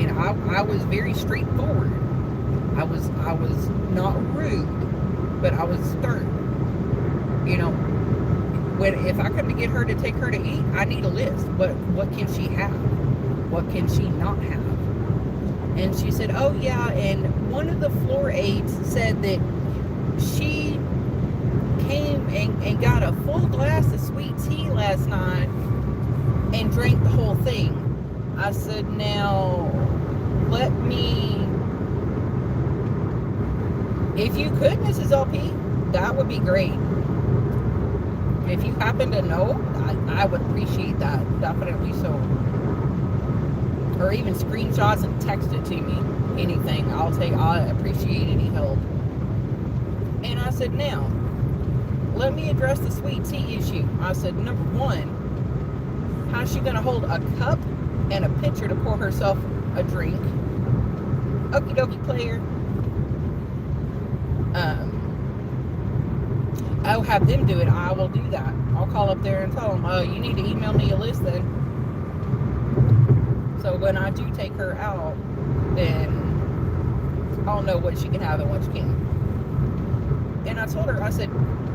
And I was very straightforward. I was not rude, but I was stern. You know, if I come to get her to take her to eat, I need a list. What can she have? What can she not have? And she said, oh yeah, and one of the floor aides said that she came and got a full glass of sweet tea last night and drank the whole thing. I said, now, if you could, Mrs. LP, that would be great. If you happen to know, I would appreciate that, definitely so. Or even screenshots and text it to me. Anything, I appreciate any help. And I said, now, let me address the sweet tea issue. I said, number one, how's she gonna hold a cup and a pitcher to pour herself a drink? Okie dokie, player. I'll have them do it. I will do that. I'll call up there and tell them, you need to email me a list then. So when I do take her out, then I'll know what she can have and what she can't. And I told her, I said,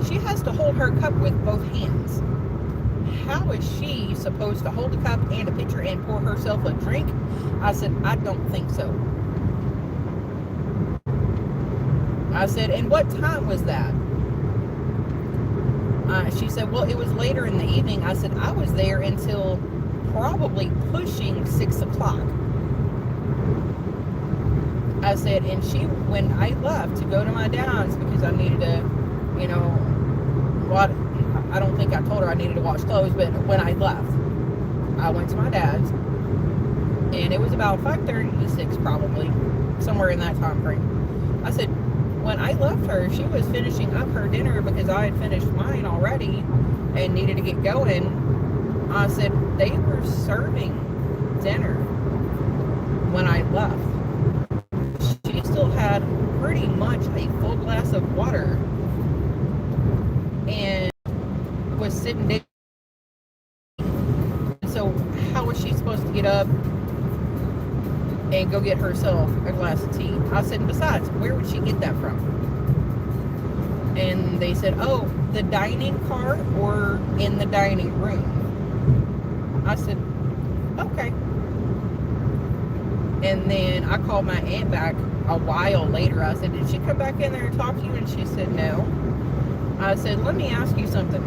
she has to hold her cup with both hands. How is she supposed to hold a cup and a pitcher and pour herself a drink? I said, I don't think so. I said, and what time was that? She said, well, it was later in the evening. I said, I was there until probably pushing 6 o'clock. I said, and when I left to go to my dad's because I needed to, you know, what, I don't think I told her I needed to wash clothes, but when I left, I went to my dad's, and it was about 5:30 to 6 probably, somewhere in that time frame. I said, when I left her, she was finishing up her dinner because I had finished mine already and needed to get going. I said, they were serving dinner when I left. She still had pretty much a full glass of water and was sitting down. So how was she supposed to get up and go get herself a glass of tea? I said, and besides, where would she get that from? And they said, oh, the dining car or in the dining room. I said, okay. And then I called my aunt back a while later. I said, did she come back in there and talk to you? And she said, no. I said, let me ask you something.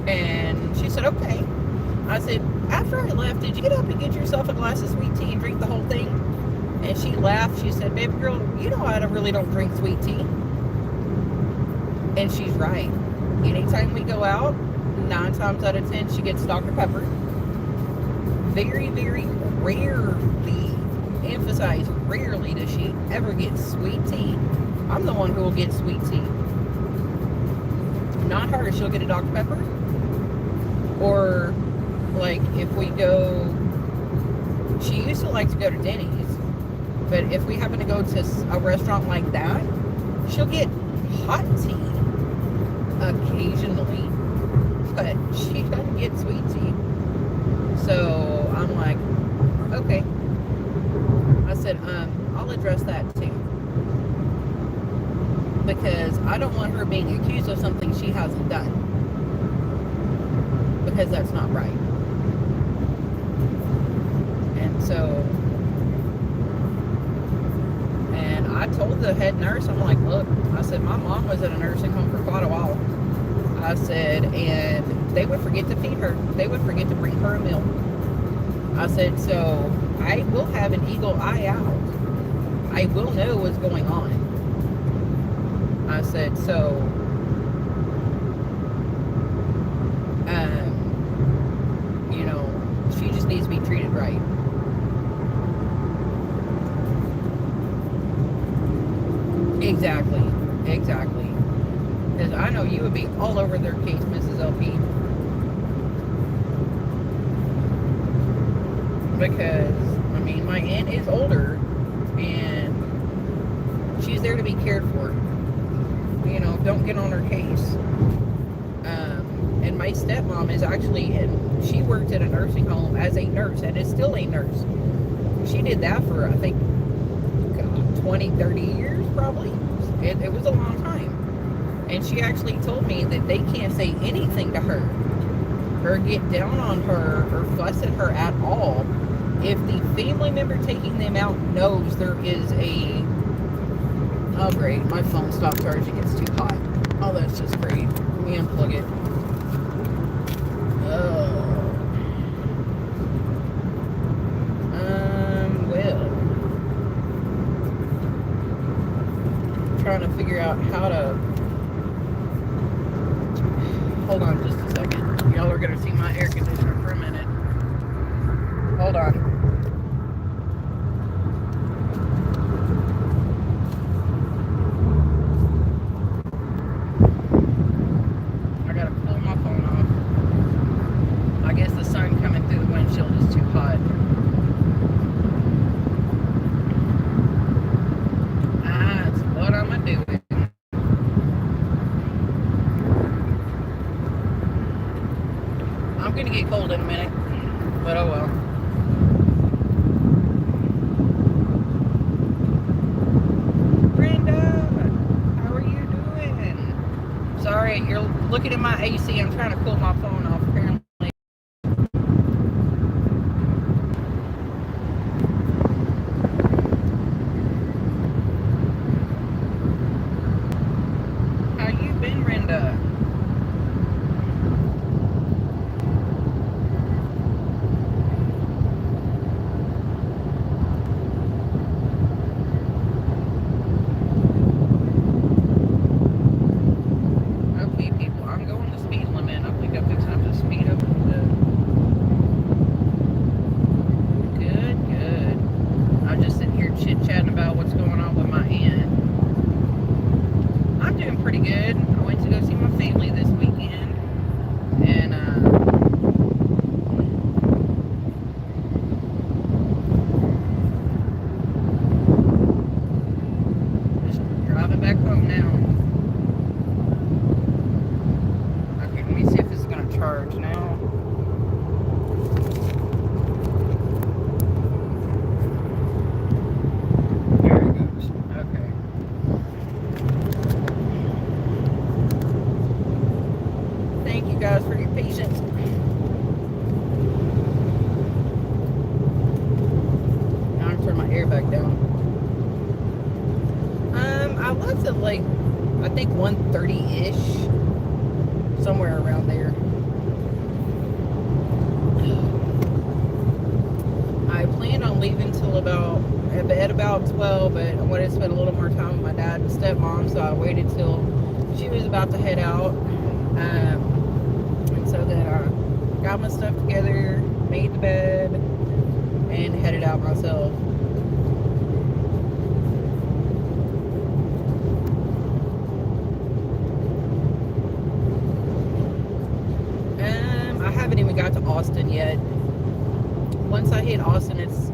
And she said, okay. I said, after I left, did you get up and get yourself a glass of sweet tea and drink the whole thing? And she laughed. She said, baby girl, you know I really don't drink sweet tea. And she's right. Anytime we go out, 9 times out of 10, she gets Dr. Pepper. Very, very rarely, emphasize rarely, does she ever get sweet tea. I'm the one who will get sweet tea. Not her. She'll get a Dr. Pepper. Or, like, if we go, she used to like to go to Denny's. But if we happen to go to a restaurant like that, she'll get hot tea occasionally, but she doesn't get sweet tea. So I'm like, okay. I said, I'll address that too. Because I don't want her being accused of something she hasn't done. Because that's not right. And so, and I told the head nurse, I'm like, look, I said, my mom was at a nursing home for quite a while. I said, and they would forget to feed her. They would forget to bring her a meal. I said, so I will have an eagle eye out. I will know what's going on. I said, so, you know, she just needs to be treated right. Exactly. Because I know you would be all over their case, Mrs. LP. Because, I mean, my aunt is older, and she's there to be cared for. You know, don't get on her case. And my stepmom is actually she worked at a nursing home as a nurse, and is still a nurse. She did that for, I think, 20, 30 years, probably. It was a long time. And she actually told me that they can't say anything to her or get down on her or fuss at her at all if the family member taking them out knows there is a... Oh, great. My phone stopped charging. It's too hot. Oh, that's just great. Let me unplug it. Trying to figure out how to... Hold on just a second. Y'all are going to see my air conditioner for a minute. Hold on. I got to pull my phone off. I guess the sun coming through the windshield is too hot. That's what I'm going to do. I'm going to get cold in a minute, but oh well. Brenda, how are you doing? Sorry, you're looking at my AC. I'm trying to pull my phone off, apparently. home now. Okay, let me see if this is gonna charge now. There it goes. Okay. Thank you guys for your patience. Now I'm turning my air back down. I left at like, I think 1:30-ish, somewhere around there. I planned on leaving till at about 12, but I wanted to spend a little more time with my dad and stepmom, so I waited till she was about to head out. And so then I got my stuff together, made the bed, and headed out myself. I haven't even got to Austin yet. Once I hit Austin, it's,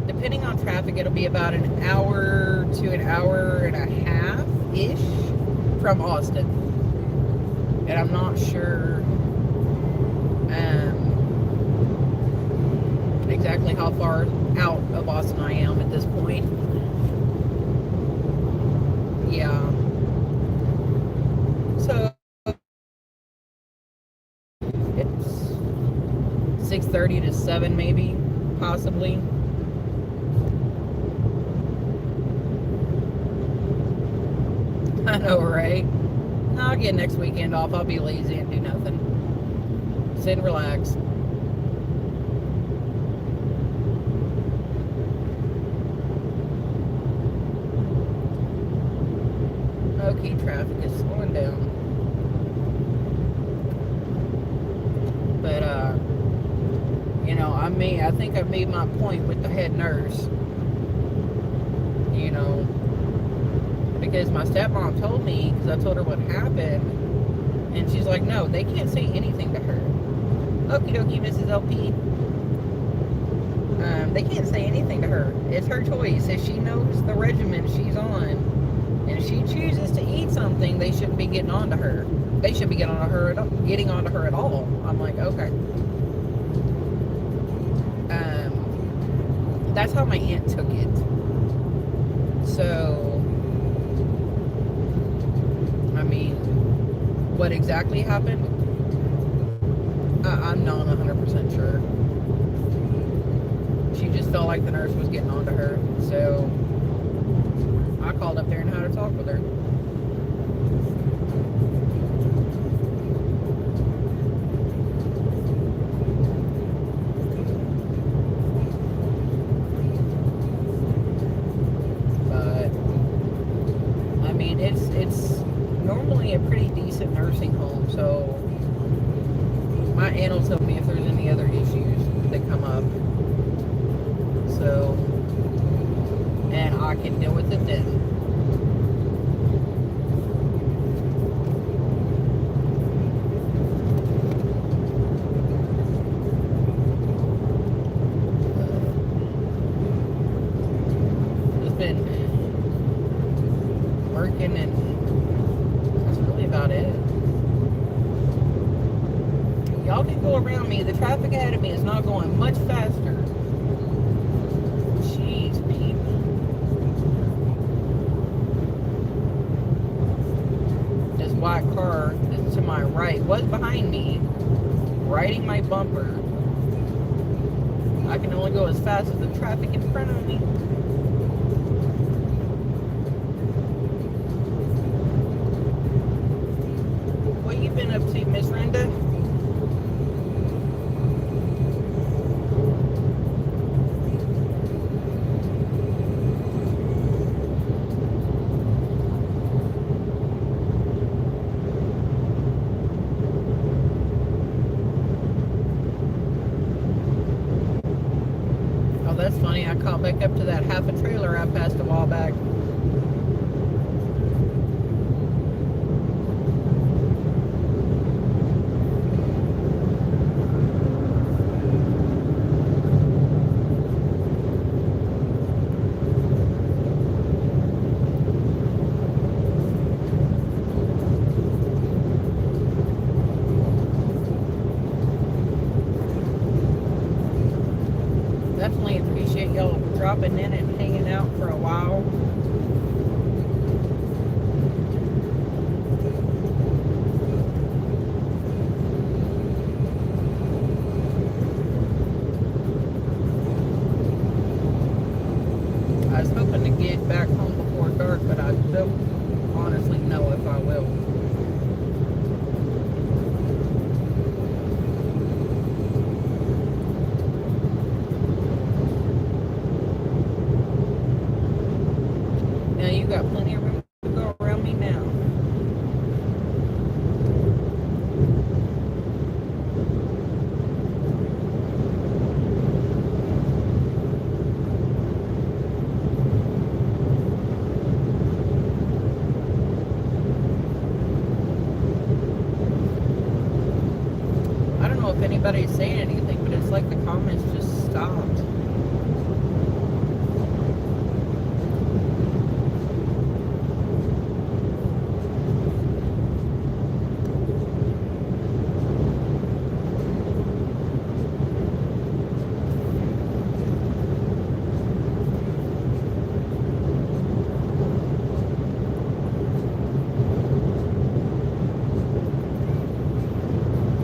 depending on traffic, it'll be about an hour to an hour and a half-ish from Austin. And I'm not sure exactly how far out of Austin I am at this point. Yeah. So it's 6:30 to 7 maybe, possibly. I know, right? I'll get next weekend off. I'll be lazy and do nothing. Sit and relax. Okay, traffic is slowing down. But, you know, I think I made my point with the head nurse. You know, because my stepmom told me, because I told her what happened, and she's like, no, they can't say anything to her. Okie dokie, Mrs. LP. They can't say anything to her. It's her choice. If she knows the regimen she's on, and if she chooses to eat something, they shouldn't be getting on to her. They shouldn't be getting on to her at all. I'm like, okay. That's how my aunt took it. So, I mean, what exactly happened? I'm not 100% sure. She just felt like the nurse was getting on to her. So, I called up there and had a talk with her. It's normally a pretty decent nursing home, so my aunt will tell me if there's any other issues that come up. So, and I can deal with it then. Just been working, and that's really about it. Y'all can go around me. The traffic ahead of me is not going much faster. Jeez, people. This white car that's to my right was behind me, riding my bumper. I can only go as fast as the traffic in front of me. What you been up to, Miss Renda? Oh, that's funny. I caught back up to that half a trailer I passed a while back. in and hanging out for a while. I was hoping to get back home before dark, but I don't honestly know if I will. Now you got plenty of room to go around me now. I don't know if anybody's saying anything, but it's like the comments just stopped.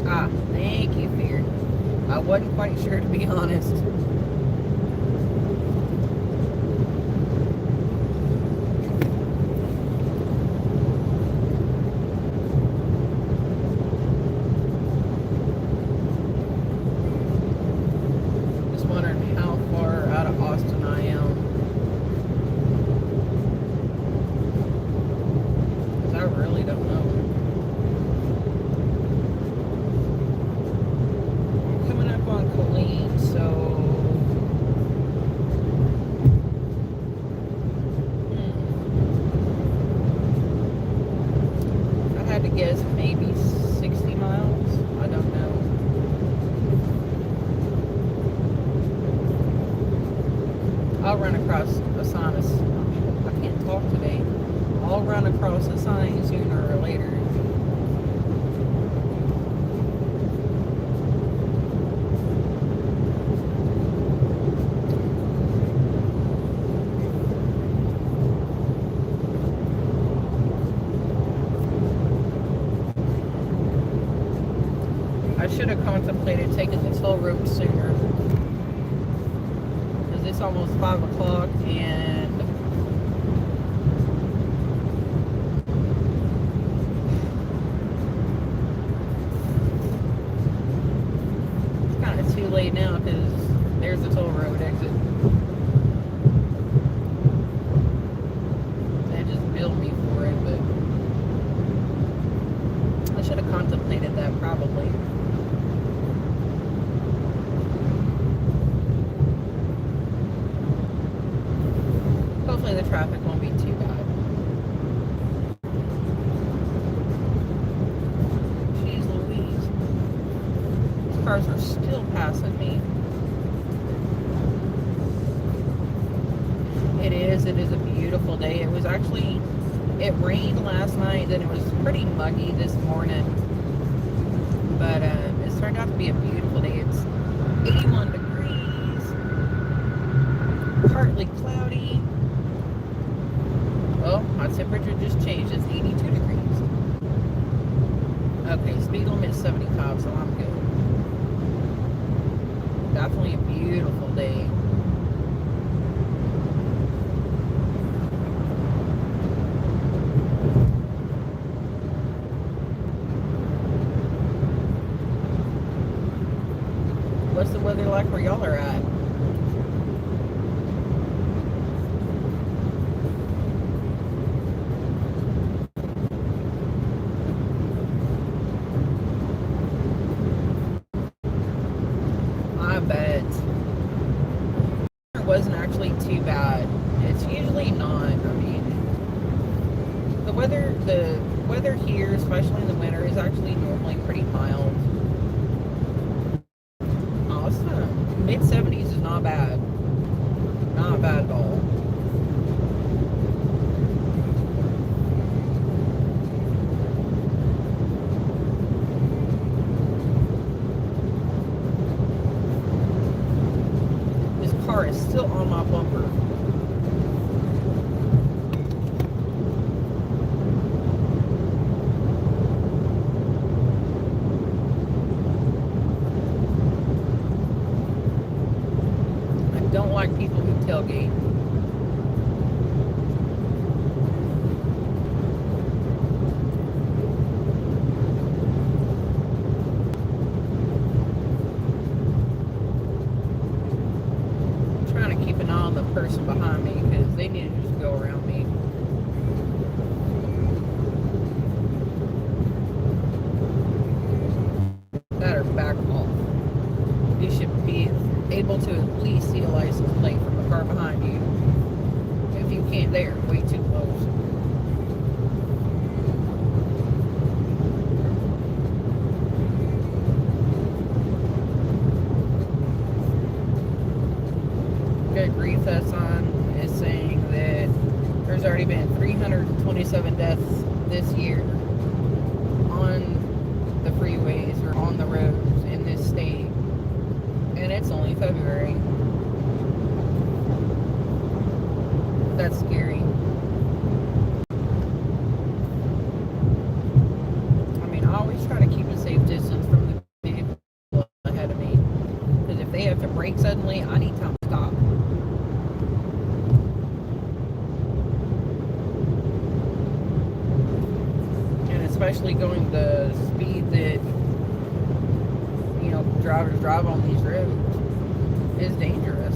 Ah, thank you, Fear. I wasn't quite sure, to be honest. Just wondering how far out of Austin I am. Because I really don't know. I'm coming up on Colleen, so... I had to guess maybe 60 miles. I don't know. I'll run across a sign. I can't talk today. I'll run across a sign sooner or later. I should have contemplated taking the toll road sooner. Because it's almost 5 o'clock and it's kind of too late now because there's the toll road exit. They just billed me for it, but I should have contemplated that probably. Hopefully the traffic won't be too bad. Jeez Louise. These cars are still passing me. It is a beautiful day. It was actually, it rained last night and it was pretty muggy this morning. But it's turned out to be a beautiful day. It's 81 degrees, partly cloudy. Oh, my temperature just changed. It's 82 degrees. Okay, speed limit is 75, so I'm good. Definitely a beautiful day. What's the weather like where y'all are at? I bet. It wasn't actually too bad. It's usually not. I mean, the weather here, especially in the winter, is actually normally pretty mild. Awesome. Mid-70s is not bad. Not bad at all. This car is still on my bumper. tailgate. I'm trying to keep an eye on the person behind me because they need to just go around me. That or back off. You should be able to at least see a license plate from the car behind you. If you can't, they're way too close. Good grief, that sign is saying that there's already been 327 deaths this year on the freeways or on the roads in this state, and it's only February. That's scary. I mean, I always try to keep a safe distance from the vehicle ahead of me, because if they have to brake suddenly, I need time to stop. And especially going the speed that, you know, drivers drive on these roads is dangerous.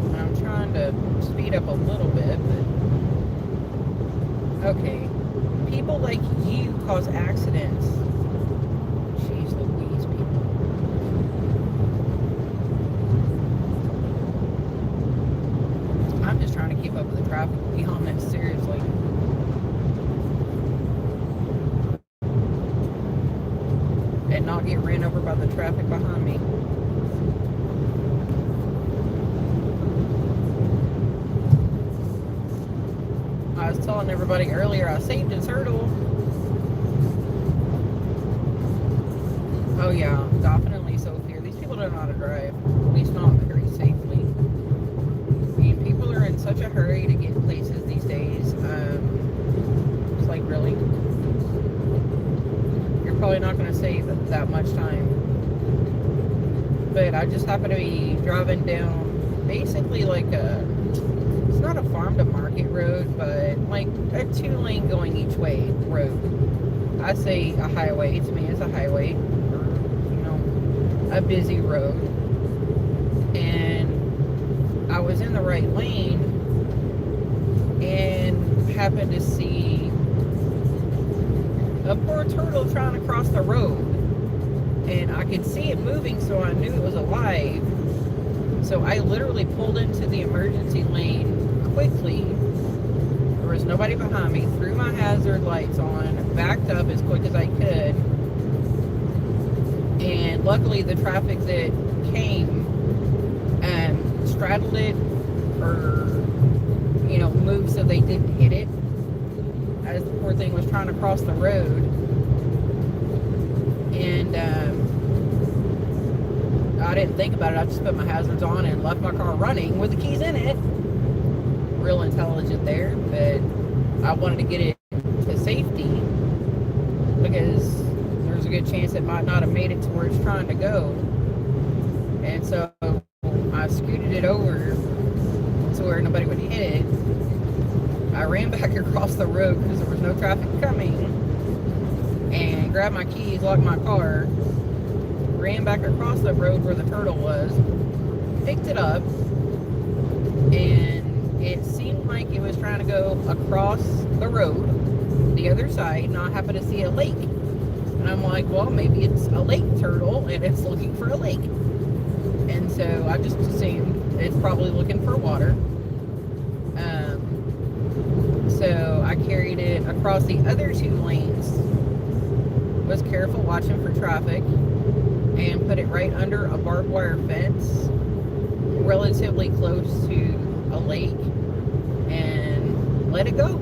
And I'm trying to speed up a little bit, but okay. People like you cause accidents. Jeez Louise, people. I'm just trying to keep up with the traffic, to be honest, seriously. And not get ran over by the traffic behind me. I was telling everybody earlier, I saved a turtle. Oh yeah, definitely so fear. These people don't know how to drive, at least not very safely. I mean, people are in such a hurry to get places these days. It's like, really? You're probably not going to save that much time. But I just happen to be driving down basically like it's not a farm to market road, but like a 2-lane going each way road. I say a highway, to me it's a highway, or, you know, a busy road. And I was in the right lane and happened to see a poor turtle trying to cross the road. And I could see it moving, so I knew it was alive. So I literally pulled into the emergency lane quickly. There was nobody behind me. Threw my hazard lights on, backed up as quick as I could. And luckily the traffic that came straddled it, or, you know, moved so they didn't hit it as the poor thing was trying to cross the road. And I didn't think about it. I just put my hazards on and left my car running with the keys in it. Real intelligent there, but I wanted to get it to safety because there's a good chance it might not have made it to where it's trying to go. And so I scooted it over to where nobody would hit it. I ran back across the road because there was no traffic coming, and grabbed my keys, locked my car, ran back across the road where the turtle was, picked it up, and it seemed like it was trying to go across the road, the other side, and I happened to see a lake. And I'm like, well, maybe it's a lake turtle, and it's looking for a lake. And so I just assumed it's probably looking for water. So I carried it across the other 2 lanes, was careful watching for traffic, and put it right under a barbed wire fence, relatively close to a lake, and let it go.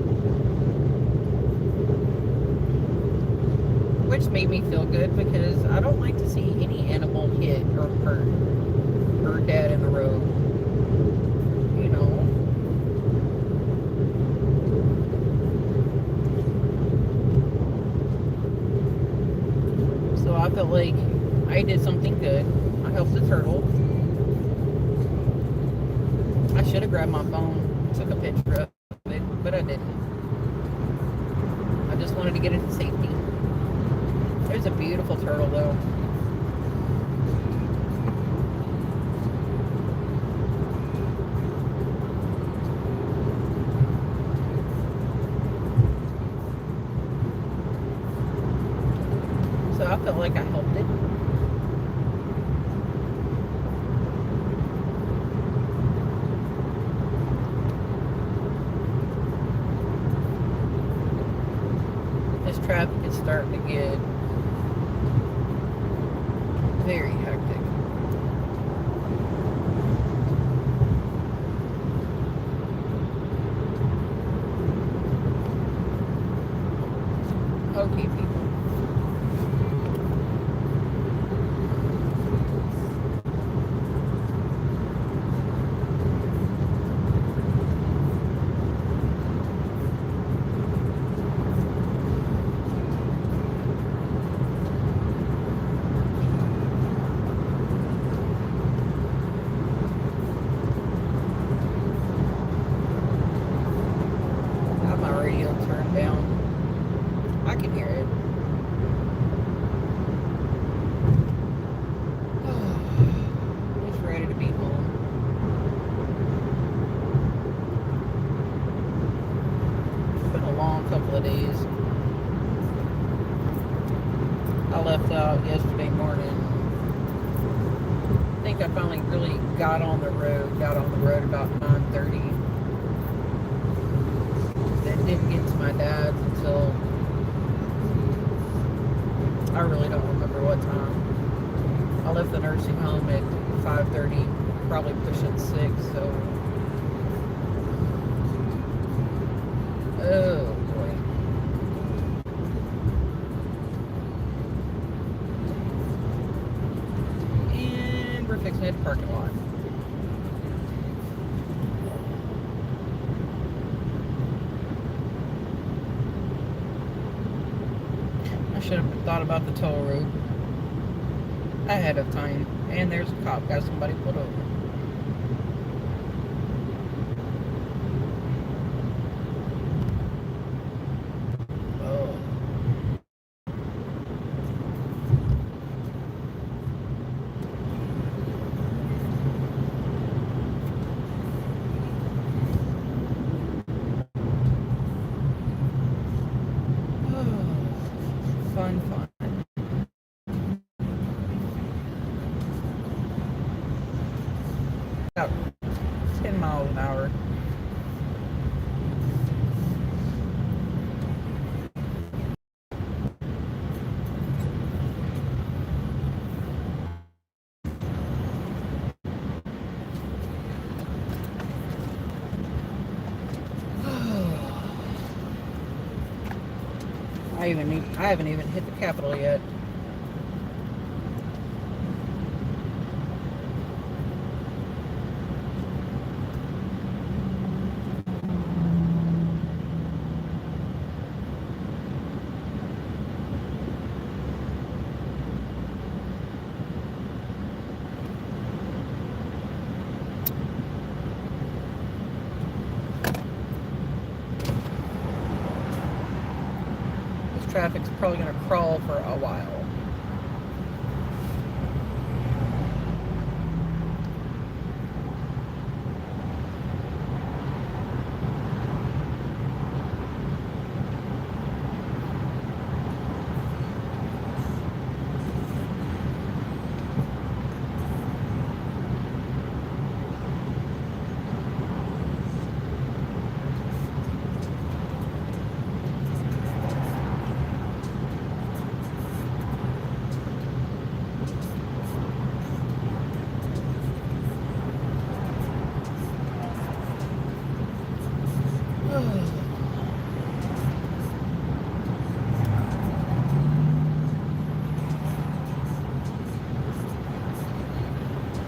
Which made me feel good, because I don't like to see any animal hit or hurt or dead in the road. You know? So I felt like I did help the turtle. I should have grabbed my phone, took a picture of it, but I didn't. I just wanted to get it to safety. There's a beautiful turtle though. So I felt like I helped it. This traffic is starting to get very hectic. Okay, people. Turned down. I can hear it. Just ready to be home. It's been a long couple of days. I left out yesterday morning. I think I finally really got on the road about 9:30. Didn't get to my dad's until I really don't remember what time. I left the nursing home at 5:30, probably pushing 6, so oh boy. And we're fixing to hit the parking lot. Should have thought about the toll road ahead of time. And there's a cop, got somebody pulled over. Oh. Fun. About 10 miles an hour. I haven't even hit the Capitol yet. Traffic's probably going to crawl for a while.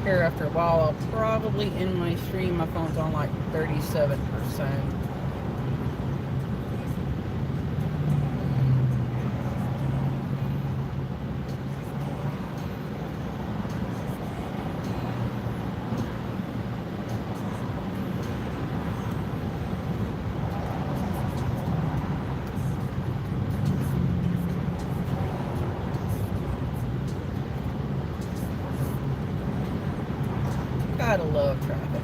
Here after a while, I'll probably end my stream. My phone's on like 37%. Gotta love traffic.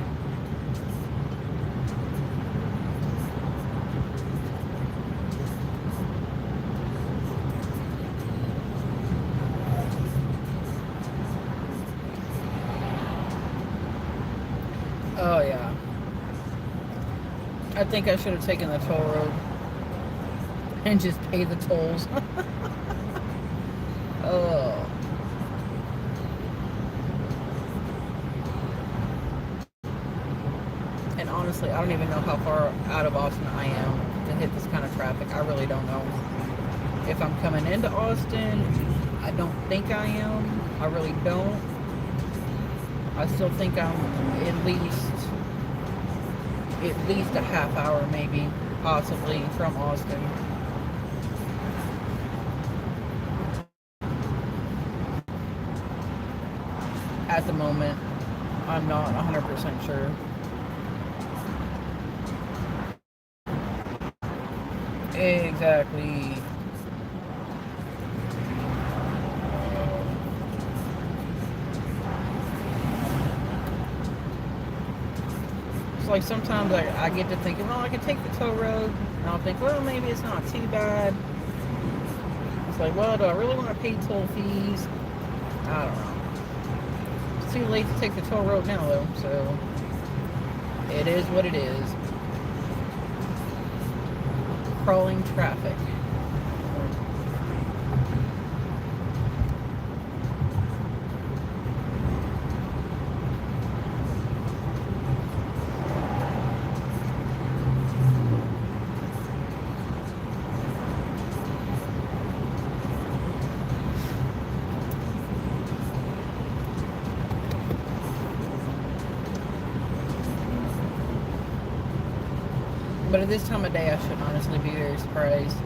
Oh yeah. I think I should have taken the toll road and just pay the tolls. Oh. And honestly, I don't even know how far out of Austin I am to hit this kind of traffic. I really don't know. If I'm coming into Austin, I don't think I am. I really don't. I still think I'm at least a half hour, maybe, possibly, from Austin. At the moment, I'm not 100% sure. Exactly. It's like sometimes I get to thinking, well, I can take the toll road, and I'll think, well, maybe it's not too bad. It's like, well, do I really want to pay toll fees? I don't know. It's too late to take the toll road now, though, so it is what it is. Crawling traffic. But at this time of day, I should honestly be very surprised.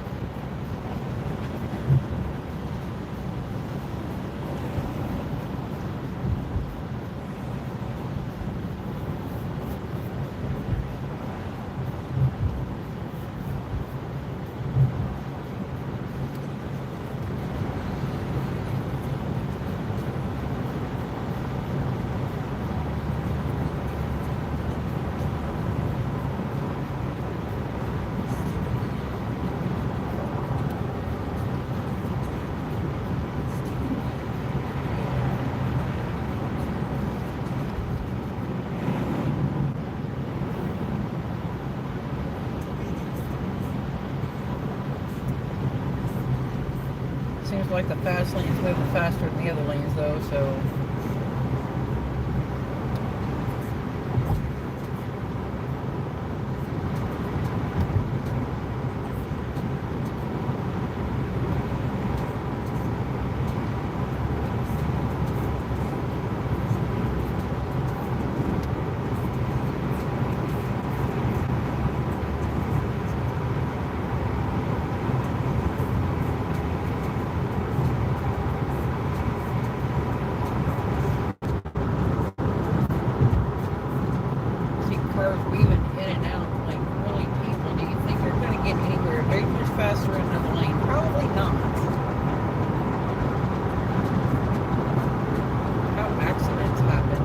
Seems like the fast lane's moving faster than the other lanes, though, so. Cars weaving in and out. Like, really, people, do you think you're going to get anywhere very much faster in another lane? Probably not. How accidents happen.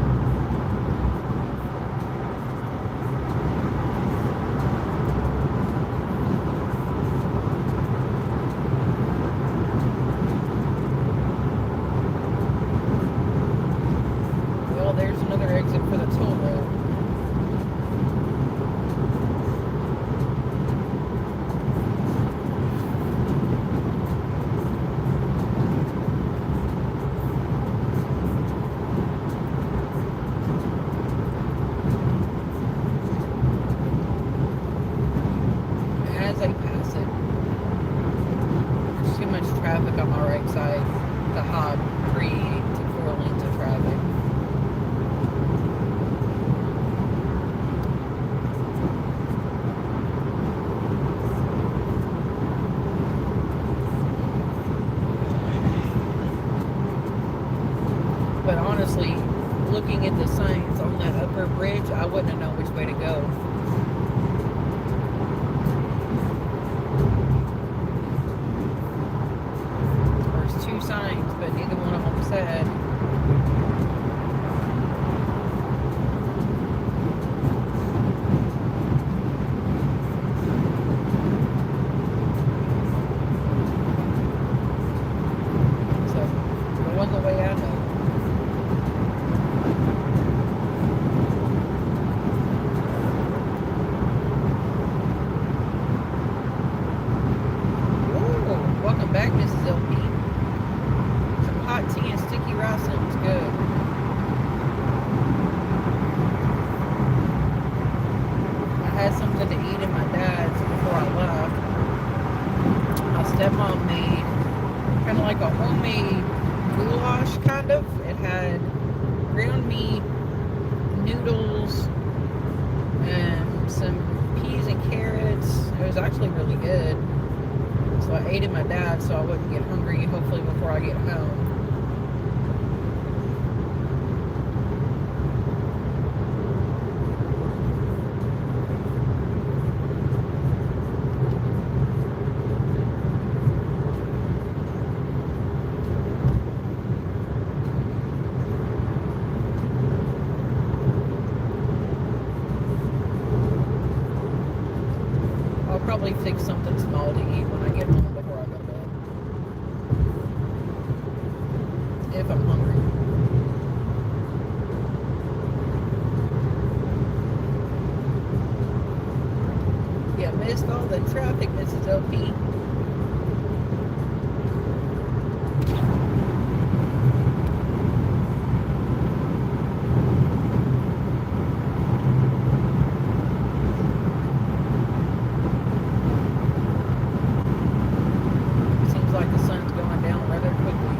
Well, there's another exit for the toll road. As I pass it, there's too much traffic on my right side to hop 3 to 4 lanes of traffic. But honestly, looking at the signs on that upper bridge, I wouldn't know which way to go. There's 2 signs, but neither one of them said. found me noodles and some peas and carrots. It was actually really good. So I ate at my dad's so I wouldn't get hungry, hopefully, before I get home. I'll probably fix something small to eat when I get home before I go to bed. If I'm hungry. Yeah, missed all the traffic, Mrs. LP. Seems like the sun's going down rather quickly.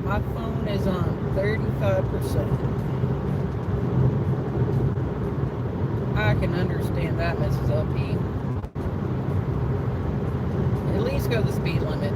My phone is on 35%. I can understand that, Mrs. LP. At least go the speed limit.